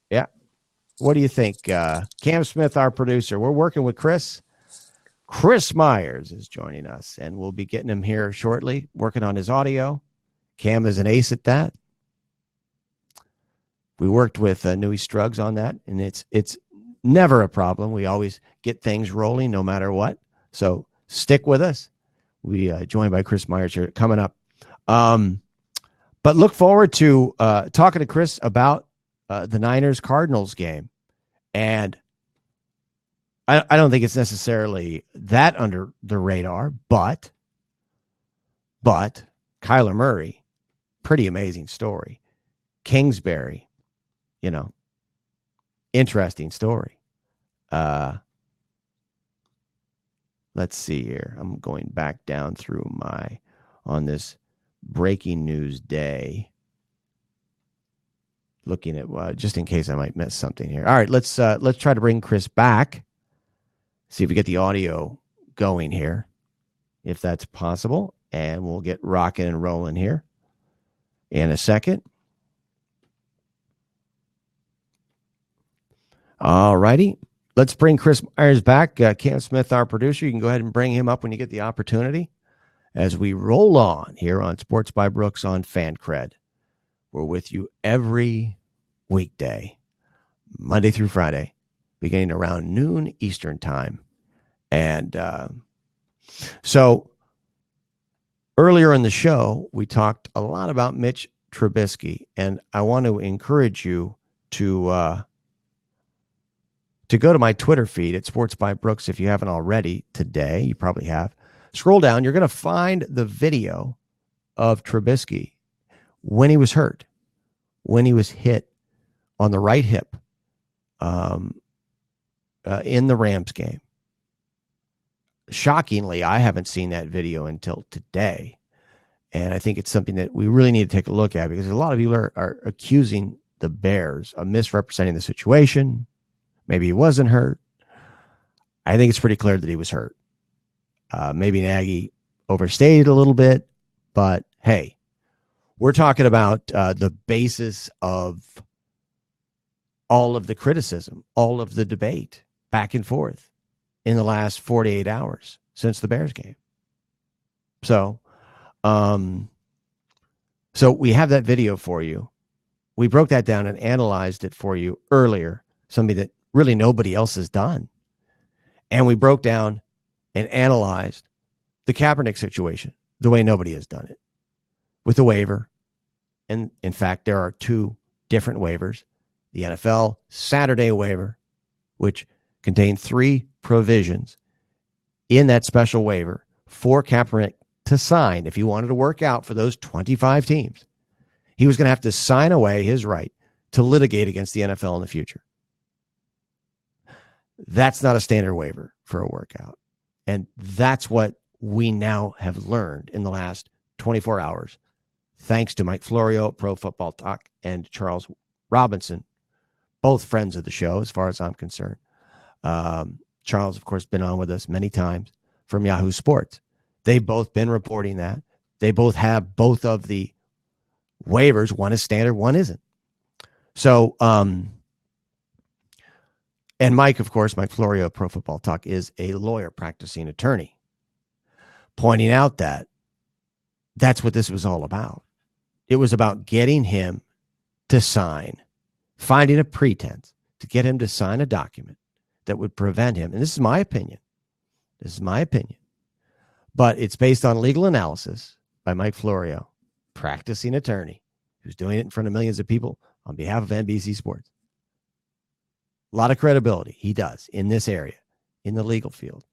Yeah. What do you think? Cam Smith, our producer. We're working with Chris. Chris Myers is joining us, and we'll be getting him here shortly, working on his audio. Cam is an ace at that. We worked with Newey Struggs on that, and it's never a problem. We always get things rolling no matter what. So stick with us. We joined by Chris Myers here coming up. But look forward to talking to Chris about the Niners-Cardinals game. And I don't think it's necessarily that under the radar, but Kyler Murray, pretty amazing story. Kingsbury, interesting story. Let's see here. I'm going back down through on this breaking news day, looking at just in case I might miss something here. All right, let's try to bring Chris back. See if we get the audio going here, if that's possible, and we'll get rocking and rolling here in a second. All righty. Let's bring Chris Myers back. Cam Smith, our producer, you can go ahead and bring him up when you get the opportunity as we roll on here on Sports by Brooks on Fancred. We're with you every weekday, Monday through Friday, beginning around noon Eastern time. And so earlier in the show, we talked a lot about Mitch Trubisky, and I want to encourage you to go to my Twitter feed at Sports by Brooks if you haven't already today. You probably have. Scroll down. You're going to find the video of Trubisky when he was hurt, when he was hit on the right hip in the Rams game. Shockingly, I haven't seen that video until today. And I think it's something that we really need to take a look at, because a lot of people are accusing the Bears of misrepresenting the situation. Maybe he wasn't hurt. I think it's pretty clear that he was hurt. Maybe Nagy overstated a little bit, but hey, we're talking about the basis of all of the criticism, all of the debate back and forth in the last 48 hours since the Bears game. So, so we have that video for you. We broke that down and analyzed it for you earlier, something that really nobody else has done. And we broke down and analyzed the Kaepernick situation the way nobody has done it, with the waiver. And in fact, there are two different waivers. The NFL Saturday waiver, which contained 3 provisions in that special waiver for Kaepernick to sign if he wanted to work out for those 25 teams. He was going to have to sign away his right to litigate against the NFL in the future. That's not a standard waiver for a workout. And that's what we now have learned in the last 24 hours, thanks to Mike Florio, Pro Football Talk, and Charles Robinson, both friends of the show as far as I'm concerned. Charles, of course, been on with us many times from Yahoo Sports. They've both been reporting that. They both have both of the waivers. One is standard, one isn't. So, and Mike, of course, Mike Florio, Pro Football Talk, is a lawyer practicing attorney, pointing out that that's what this was all about. It was about getting him to sign, finding a pretense to get him to sign a document that would prevent him. And this is my opinion. But it's based on legal analysis by Mike Florio, practicing attorney, who's doing it in front of millions of people on behalf of NBC Sports. A lot of credibility he does in this area, in the legal field.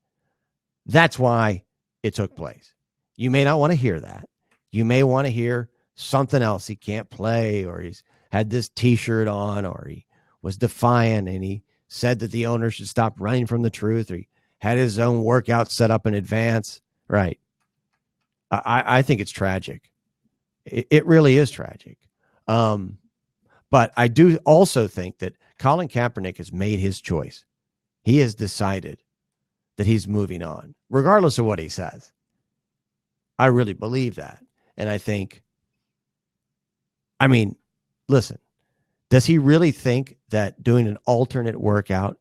That's why it took place. You may not want to hear that. You may want to hear something else. He can't play, or he's had this T-shirt on, or he was defiant and he said that the owner should stop running from the truth, or he had his own workout set up in advance. Right. I think it's tragic. It really is tragic. But I do also think that Colin Kaepernick has made his choice. He has decided that he's moving on, regardless of what he says. I really believe that. And I think, I mean, listen, does he really think that doing an alternate workout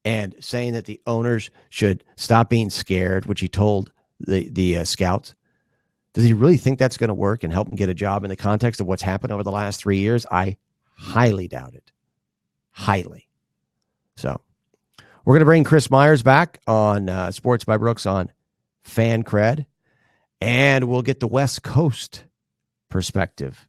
and saying that the owners should stop being scared, which he told the scouts, does he really think that's going to work and help him get a job in the context of what's happened over the last 3 years? I highly doubt it. Highly. So we're going to bring Chris Myers back on Sports by Brooks on Fancred, and we'll get the West Coast perspective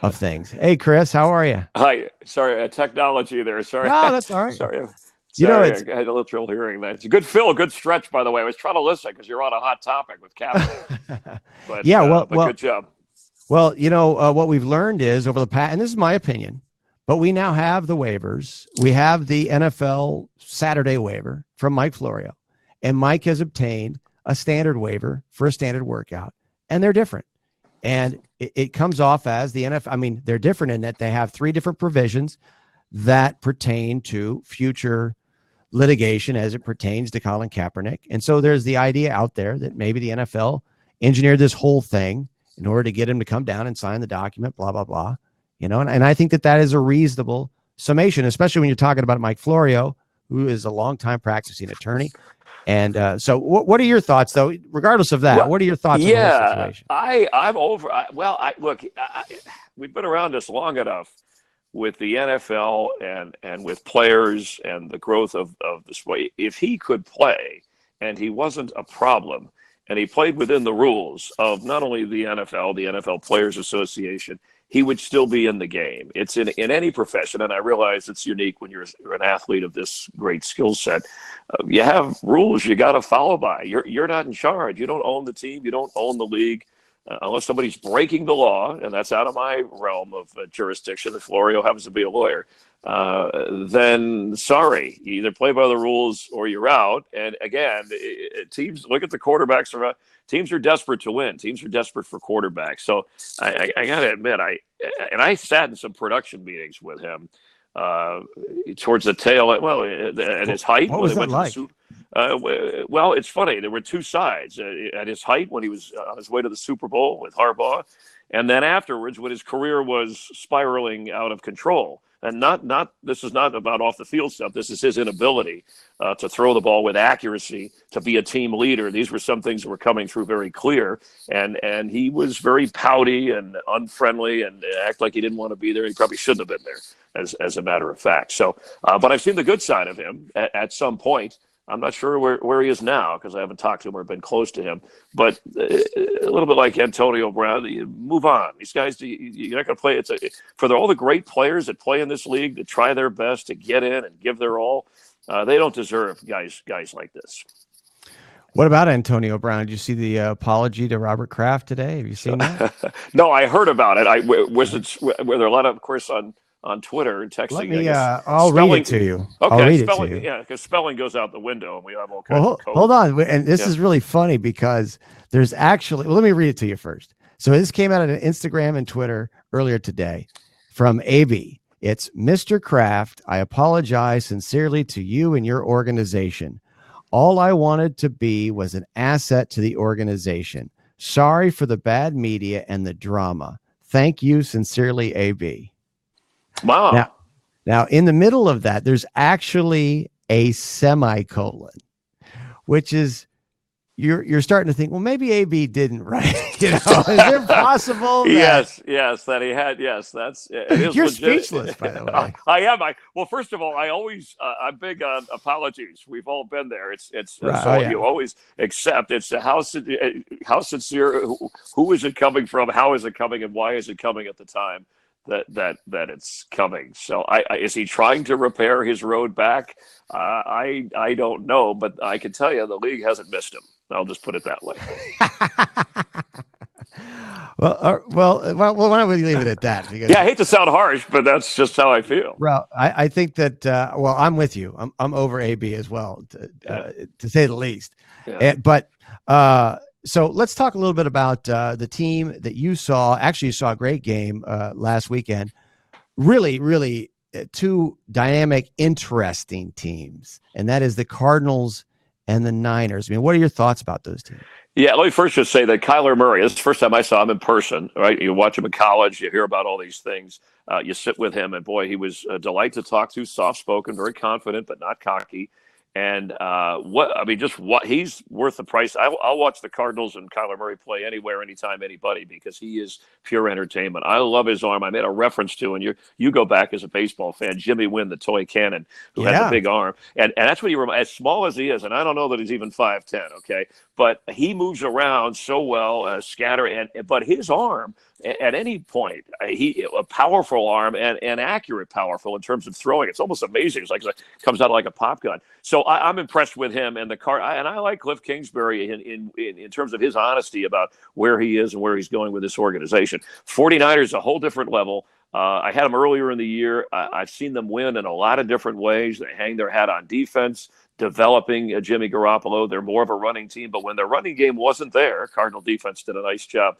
of things. Hey, Chris, how are you? Hi. Sorry, technology there. Sorry. No, that's all right. Sorry. You know, I had a little trouble hearing that. It's a good fill, a good stretch, by the way. I was trying to listen because you're on a hot topic with Kaepernick. But, yeah, but good job. Well, you know, what we've learned is over the past, and this is my opinion, but we now have the waivers. We have the NFL Saturday waiver from Mike Florio, and Mike has obtained a standard waiver for a standard workout, and they're different. And it comes off as the NFL. I mean, they're different in that they have 3 different provisions that pertain to future litigation as it pertains to Colin Kaepernick. And so there's the idea out there that maybe the NFL engineered this whole thing in order to get him to come down and sign the document, blah, blah, blah. You know, and I think that is a reasonable summation, especially when you're talking about Mike Florio, who is a longtime practicing attorney. And so what are your thoughts, though, regardless of that? Well, what are your thoughts on the situation? I'm over. Look, we've been around this long enough with the NFL and with players and the growth of this way. If he could play and he wasn't a problem and he played within the rules of not only the NFL Players Association, he would still be in the game. It's in any profession, and I realize it's unique when you're an athlete of this great skill set. You have rules you got to follow by. You're not in charge. You don't own the team. You don't own the league. Unless somebody's breaking the law, and that's out of my realm of jurisdiction, if Florio happens to be a lawyer, then sorry, you either play by the rules or you're out. And again, teams look at the quarterbacks. Teams are desperate to win. Teams are desperate for quarterbacks. So I got to admit, I sat in some production meetings with him towards the tail. Well, at his height. What was that like? Well, it's funny. There were 2 sides. At his height, when he was on his way to the Super Bowl with Harbaugh, and then afterwards, when his career was spiraling out of control. And this is not about off the field stuff. This is his inability to throw the ball with accuracy, to be a team leader. These were some things that were coming through very clear. And he was very pouty and unfriendly and act like he didn't want to be there. He probably shouldn't have been there, as a matter of fact. So, but I've seen the good side of him at some point. I'm not sure where he is now because I haven't talked to him or been close to him. But a little bit like Antonio Brown, you move on. These guys, you're not going to play. For all the great players that play in this league to try their best to get in and give their all. They don't deserve guys like this. What about Antonio Brown? Did you see the apology to Robert Kraft today? Have you seen that? No, I heard about it. Were there a lot of course, on Twitter and texting? Let me, I'll read it to you. Okay, I'll read spelling, it to you. Yeah, because spelling goes out the window, and we have all kinds of code. Hold on. And this is really funny because there's actually, let me read it to you first. So this came out on Instagram and Twitter earlier today from AB. It's Mr. Kraft. I apologize sincerely to you and your organization. All I wanted to be was an asset to the organization. Sorry for the bad media and the drama. Thank you sincerely, AB. Wow. Now, in the middle of that, there's actually a semicolon, which is you're starting to think, well, maybe AB didn't write. Is it possible? Yes, that he had. Yes, that's. You're legit. Speechless, by the way. I am. Well, first of all, I'm big on apologies. We've all been there. It's right, you always accept. It's how sincere. Who is it coming from? How is it coming? And why is it coming at the time that it's coming? So, is he trying to repair his road back? I don't know, but I can tell you the league hasn't missed him. I'll just put it that way. Well, why don't we leave it at that? Because, I hate to sound harsh, but that's just how I feel. Well, I think that, I'm with you. I'm over AB as well, to say the least. Yeah. So let's talk a little bit about the team that you saw. Actually, you saw a great game last weekend. Really, really two dynamic, interesting teams, and that is the Cardinals and the Niners. I mean, what are your thoughts about those teams? Yeah, let me first just say that Kyler Murray, this is the first time I saw him in person, right? You watch him in college, you hear about all these things. You sit with him, and boy, he was a delight to talk to, soft-spoken, very confident, but not cocky. And he's worth the price. I'll watch the Cardinals and Kyler Murray play anywhere, anytime, anybody, because he is pure entertainment. I love his arm. I made a reference to, and you go back as a baseball fan, Jimmy Wynn, the toy cannon, who had the big arm. And that's what as small as he is, and I don't know that he's even 5'10", okay? But he moves around so well, but his arm, at any point, a powerful arm and accurate, powerful in terms of throwing. It's almost amazing. It's like it comes out like a pop gun. So I'm impressed with him and and I like Cliff Kingsbury in terms of his honesty about where he is and where he's going with this organization. 49ers, a whole different level. I had them earlier in the year. I've seen them win in a lot of different ways. They hang their hat on defense, developing Jimmy Garoppolo. They're more of a running team, but when their running game wasn't there, Cardinal defense did a nice job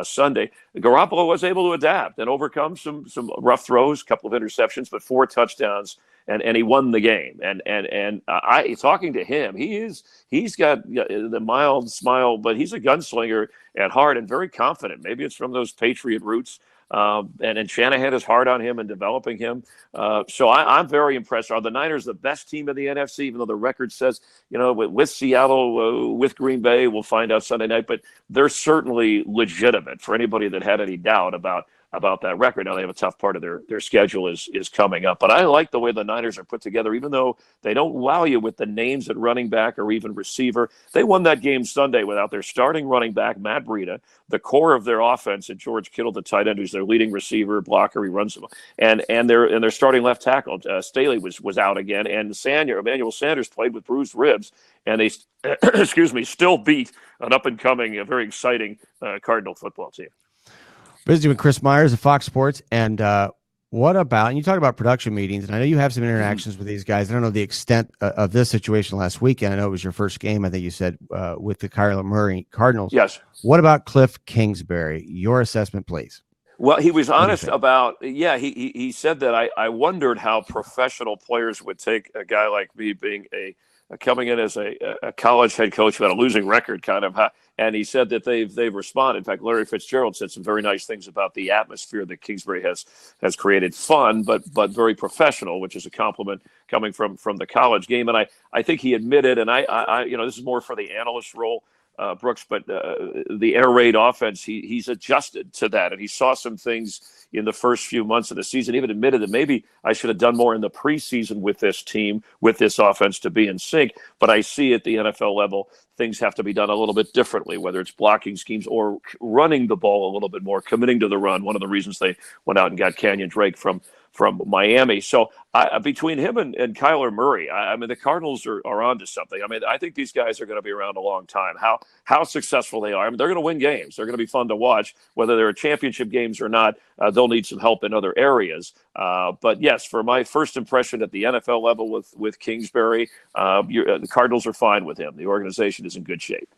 Sunday. Garoppolo was able to adapt and overcome some rough throws, a couple of interceptions, but 4 touchdowns, and he won the game. And I talking to him, he's got the mild smile, but he's a gunslinger at heart and very confident. Maybe it's from those Patriot roots. And Shanahan is hard on him and developing him. So I'm very impressed. Are the Niners the best team in the NFC, even though the record says, with Seattle, with Green Bay, we'll find out Sunday night, but they're certainly legitimate for anybody that had any doubt about that record. Now they have a tough part of their schedule is coming up, but I like the way the Niners are put together, even though they don't wow you with the names at running back or even receiver. They won that game Sunday without their starting running back, Matt Breida, the core of their offense, and George Kittle, the tight end, who's their leading receiver, blocker. He runs them, and their starting left tackle, Staley was out again, and Emmanuel Sanders played with bruised ribs, and they, still beat an up and coming, a very exciting Cardinal football team. Visiting with Chris Myers of Fox Sports. And what about, and you talk about production meetings, and I know you have some interactions with these guys. I don't know the extent of this situation last weekend. I know it was your first game, I think you said, with the Kyler Murray Cardinals. Yes. What about Cliff Kingsbury? Your assessment, please. Well, he was honest about, he said that I wondered how professional players would take a guy like me being coming in as a college head coach who had a losing record, kind of. And he said that they've responded. In fact, Larry Fitzgerald said some very nice things about the atmosphere that Kingsbury has created. Fun, but very professional, which is a compliment coming from the college game. And I think he admitted, and I this is more for the analyst role, Brooks, but the air raid offense, he's adjusted to that, and he saw some things in the first few months of the season. Even admitted that maybe I should have done more in the preseason with this team, with this offense, to be in sync. But I see at the NFL level, things have to be done a little bit differently, whether it's blocking schemes or running the ball a little bit more, committing to the run. One of the reasons they went out and got Kenyon Drake from Miami. So between him and Kyler Murray, I mean, the Cardinals are onto something. I mean, I think these guys are going to be around a long time. How successful they are, I mean, they're going to win games. They're going to be fun to watch, whether they're championship games or not. They'll need some help in other areas. But yes, for my first impression at the NFL level with Kingsbury, the Cardinals are fine with him. The organization is in good shape.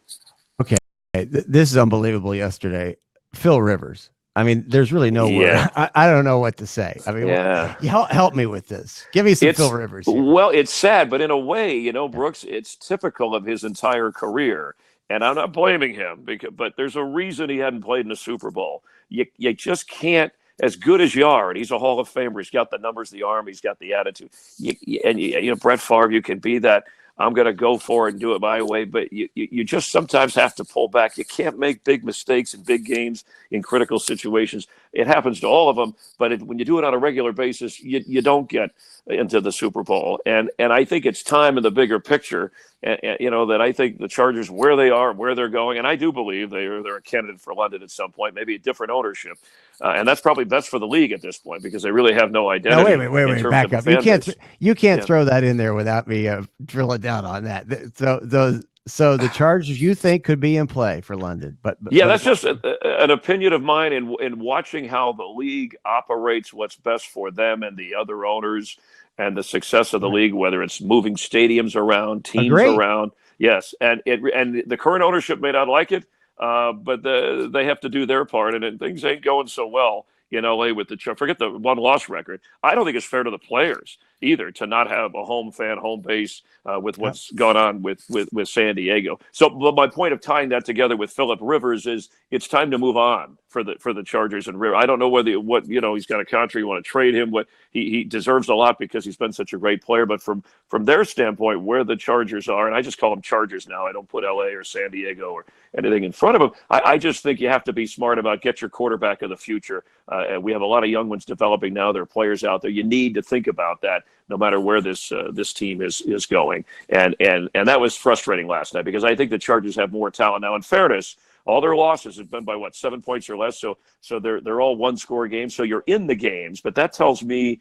Okay, this is unbelievable. Yesterday, Phil Rivers. I mean, there's really no word. I don't know what to say. I mean, help me with this. Give me some Phil Rivers here. Well, it's sad, but in a way, Brooks, it's typical of his entire career. And I'm not blaming him, but there's a reason he hadn't played in a Super Bowl. You just can't, as good as you are, and he's a Hall of Famer. He's got the numbers, the arm, he's got the attitude. And Brett Favre, you can be that. I'm going to go for it and do it my way, but you just sometimes have to pull back. You can't make big mistakes in big games, in critical situations. It happens to all of them, but when you do it on a regular basis, you don't get into the Super Bowl. And I think it's time in the bigger picture, that I think the Chargers, where they are, where they're going, and I do believe they're a candidate for London at some point, maybe a different ownership. And that's probably best for the league at this point, because they really have no identity. No, wait, back up. You can't throw that in there without me drilling down on that. So the Chargers, you think, could be in play for London, but that's just an opinion of mine in watching how the league operates, what's best for them and the other owners, and the success of the league, whether it's moving stadiums around, teams around. Yes, and the current ownership may not like it, but they have to do their part, and things ain't going so well in LA with forget the 1-loss record. I don't think it's fair to the players either to not have a home base with what's gone on with San Diego. So my point of tying that together with Philip Rivers is it's time to move on for the Chargers and Rivers. I don't know he's got a contract, you want to trade him, what he deserves a lot because he's been such a great player, but from their standpoint, where the Chargers are, and I just call them Chargers now, I don't put LA or San Diego or anything in front of them. I just think you have to be smart about get your quarterback of the future. We have a lot of young ones developing now. There are players out there. You need to think about that no matter where this team is going. And that was frustrating last night because I think the Chargers have more talent now. In fairness, all their losses have been by 7 points or less. So they're all 1-score games. So you're in the games, but that tells me,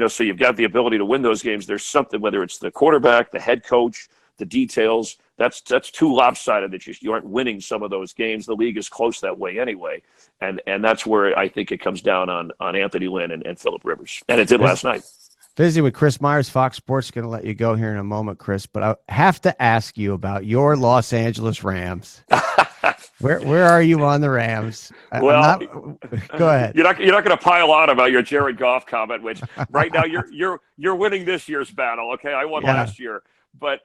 so you've got the ability to win those games. There's something, whether it's the quarterback, the head coach, the details, that's too lopsided that you aren't winning some of those games. The league is close that way anyway. And that's where I think it comes down on Anthony Lynn and Philip Rivers. And it did last night. Busy with Chris Myers, Fox Sports. Going to let you go here in a moment, Chris, but I have to ask you about your Los Angeles Rams. Where are you on the Rams? Well, go ahead. You're not going to pile on about your Jared Goff comment, which right now you're winning this year's battle. Okay, I won last year. But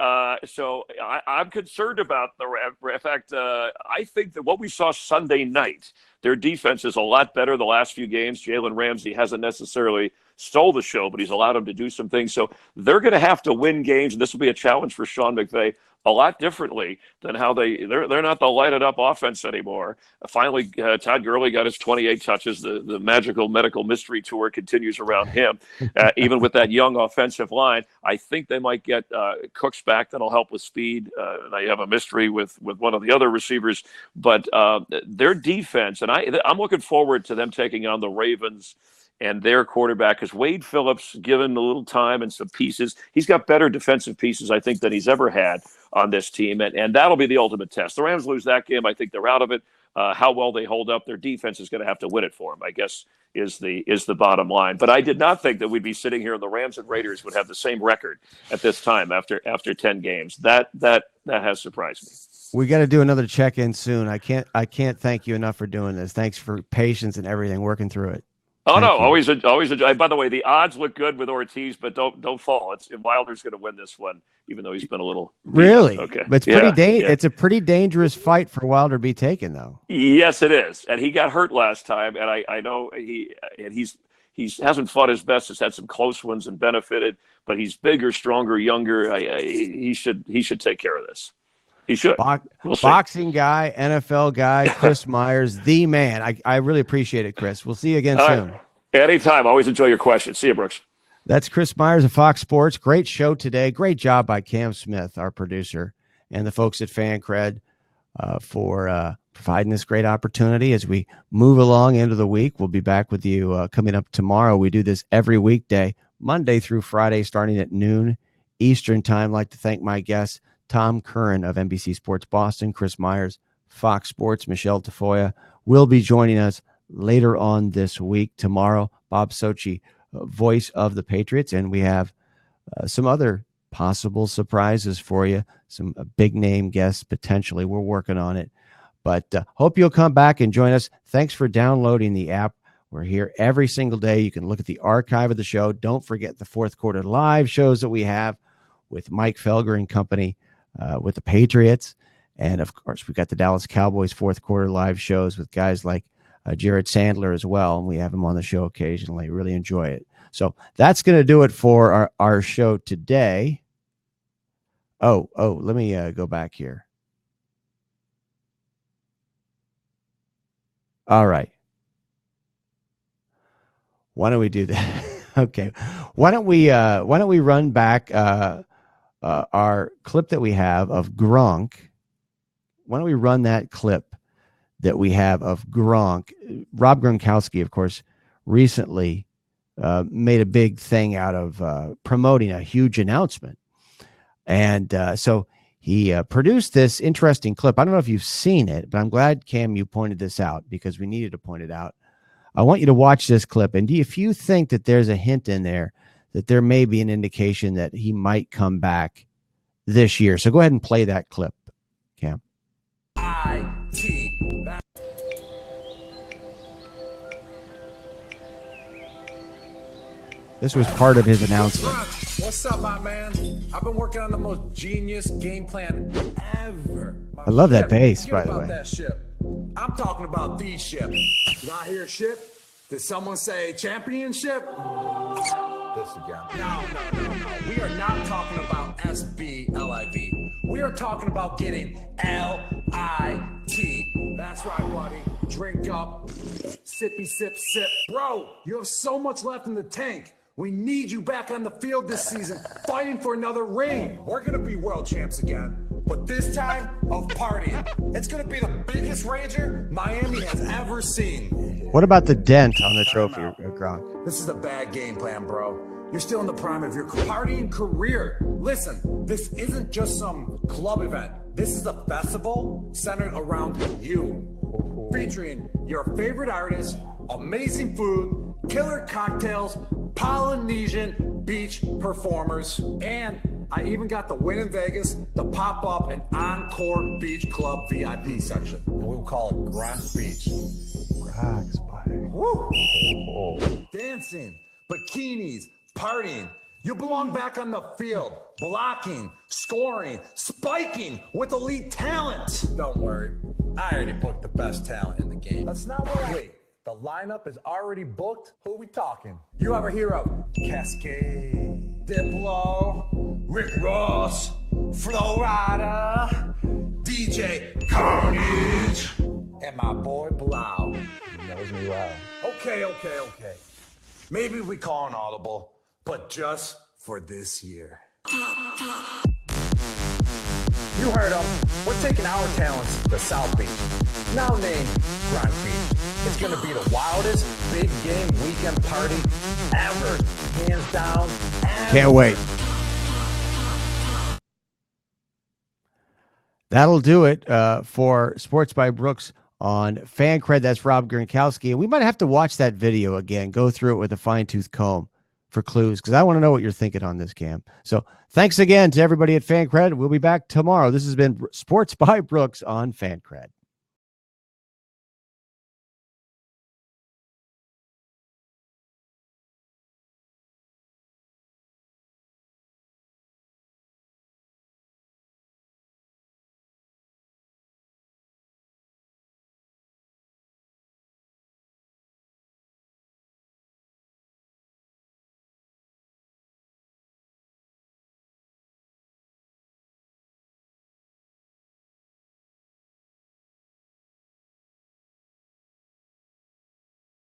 so I'm concerned about the Rams. In fact, I think that what we saw Sunday night, their defense is a lot better the last few games. Jalen Ramsey hasn't necessarily stole the show, but he's allowed them to do some things. So they're going to have to win games, and this will be a challenge for Sean McVay a lot differently than how they're not the lighted up offense anymore. Finally, Todd Gurley got his 28 touches. The magical medical mystery tour continues around him. Even with that young offensive line, I think they might get Cooks back. That'll help with speed. And I have a mystery with one of the other receivers, but their defense, and I'm looking forward to them taking on the Ravens and their quarterback, because Wade Phillips, given a little time and some pieces, he's got better defensive pieces, I think, than he's ever had on this team. And that'll be the ultimate test. The Rams lose that game, I think they're out of it. How well they hold up, their defense is going to have to win it for them, I guess, is the bottom line. But I did not think that we'd be sitting here and the Rams and Raiders would have the same record at this time after 10 games. That has surprised me. We got to do another check-in soon. I can't thank you enough for doing this. Thanks for patience and everything, working through it. Oh Thank no, you. always enjoy. By the way, the odds look good with Ortiz, but don't fall. It's Wilder's going to win this one, even though he's been a little beat up. Really? Okay, But it's a pretty dangerous fight for Wilder to be taken, though. Yes, it is, and he got hurt last time, and I know he's hasn't fought his best. Has had some close ones and benefited, but he's bigger, stronger, younger. He should take care of this. He should. We'll see. Boxing guy, NFL guy, Chris Myers, the man. I really appreciate it, Chris. We'll see you again soon. Right. Anytime. Always enjoy your questions. See you, Brooks. That's Chris Myers of Fox Sports. Great show today. Great job by Cam Smith, our producer, and the folks at Fancred for providing this great opportunity as we move along into the week. We'll be back with you coming up tomorrow. We do this every weekday, Monday through Friday, starting at noon Eastern time. I'd like to thank my guests, Tom Curran of NBC Sports Boston, Chris Myers, Fox Sports, Michelle Tafoya will be joining us later on this week. Tomorrow, Bob Sochi, voice of the Patriots, and we have some other possible surprises for you, some big name guests potentially. We're working on it, but hope you'll come back and join us. Thanks for downloading the app. We're here every single day. You can look at the archive of the show. Don't forget the fourth quarter live shows that we have with Mike Felger and company with the Patriots. And of course, we've got the Dallas Cowboys fourth quarter live shows with guys like Jared Sandler as well. And we have him on the show occasionally. Really enjoy it. So that's going to do it for our show today. Oh, let me go back here. All right. Why don't we do that? Okay. Why don't we run back our clip that we have of Gronk? Why don't we run that clip that we have of Gronk? Rob Gronkowski, of course, recently made a big thing out of promoting a huge announcement. And so he produced this interesting clip. I don't know if you've seen it, but I'm glad, Cam, you pointed this out because we needed to point it out. I want you to watch this clip. And if you think that there's a hint in there that there may be an indication that he might come back this year. So go ahead and play that clip, Cam. This was part of his announcement. What's up, my man? I've been working on the most genius game plan ever. I love that bass, by the way. That ship. I'm talking about the ship. Did I hear ship? Did someone say championship? This again. No. We are not talking about SBLIV. We are talking about getting LIT. That's right, buddy. Drink up. Sippy, sip, sip. Bro, you have so much left in the tank. We need you back on the field this season, fighting for another ring. We're going to be world champs again, but this time of partying. It's going to be the biggest rager Miami has ever seen. What about the dent on the trophy, Gronk? This is a bad game plan, bro. You're still in the prime of your partying career. Listen, this isn't just some club event. This is a festival centered around you, featuring your favorite artists, amazing food, killer cocktails, Polynesian beach performers, and I even got the Win in Vegas to pop up an Encore Beach Club VIP section. And we'll call it Grand Beach. Relax, buddy. Woo! Dancing, bikinis, partying. You belong back on the field, blocking, scoring, spiking with elite talent. Don't worry, I already booked the best talent in the game. That's not what I... Wait, the lineup is already booked? Who are we talking? You ever hear of Cascade, Diplo, Rick Ross, Flo Rida, DJ Carnage, and my boy Blau. He knows me well. Okay. Maybe we call an audible, but just for this year. You heard him. We're taking our talents to South Beach, now named Grand Beach. It's going to be the wildest big game weekend party ever, hands down. Can't wait. That'll do it for Sports by Brooks on Fancred. That's Rob Gronkowski. And we might have to watch that video again, go through it with a fine-tooth comb for clues, because I want to know what you're thinking on this, Cam. So thanks again to everybody at Fancred. We'll be back tomorrow. This has been Sports by Brooks on Fancred.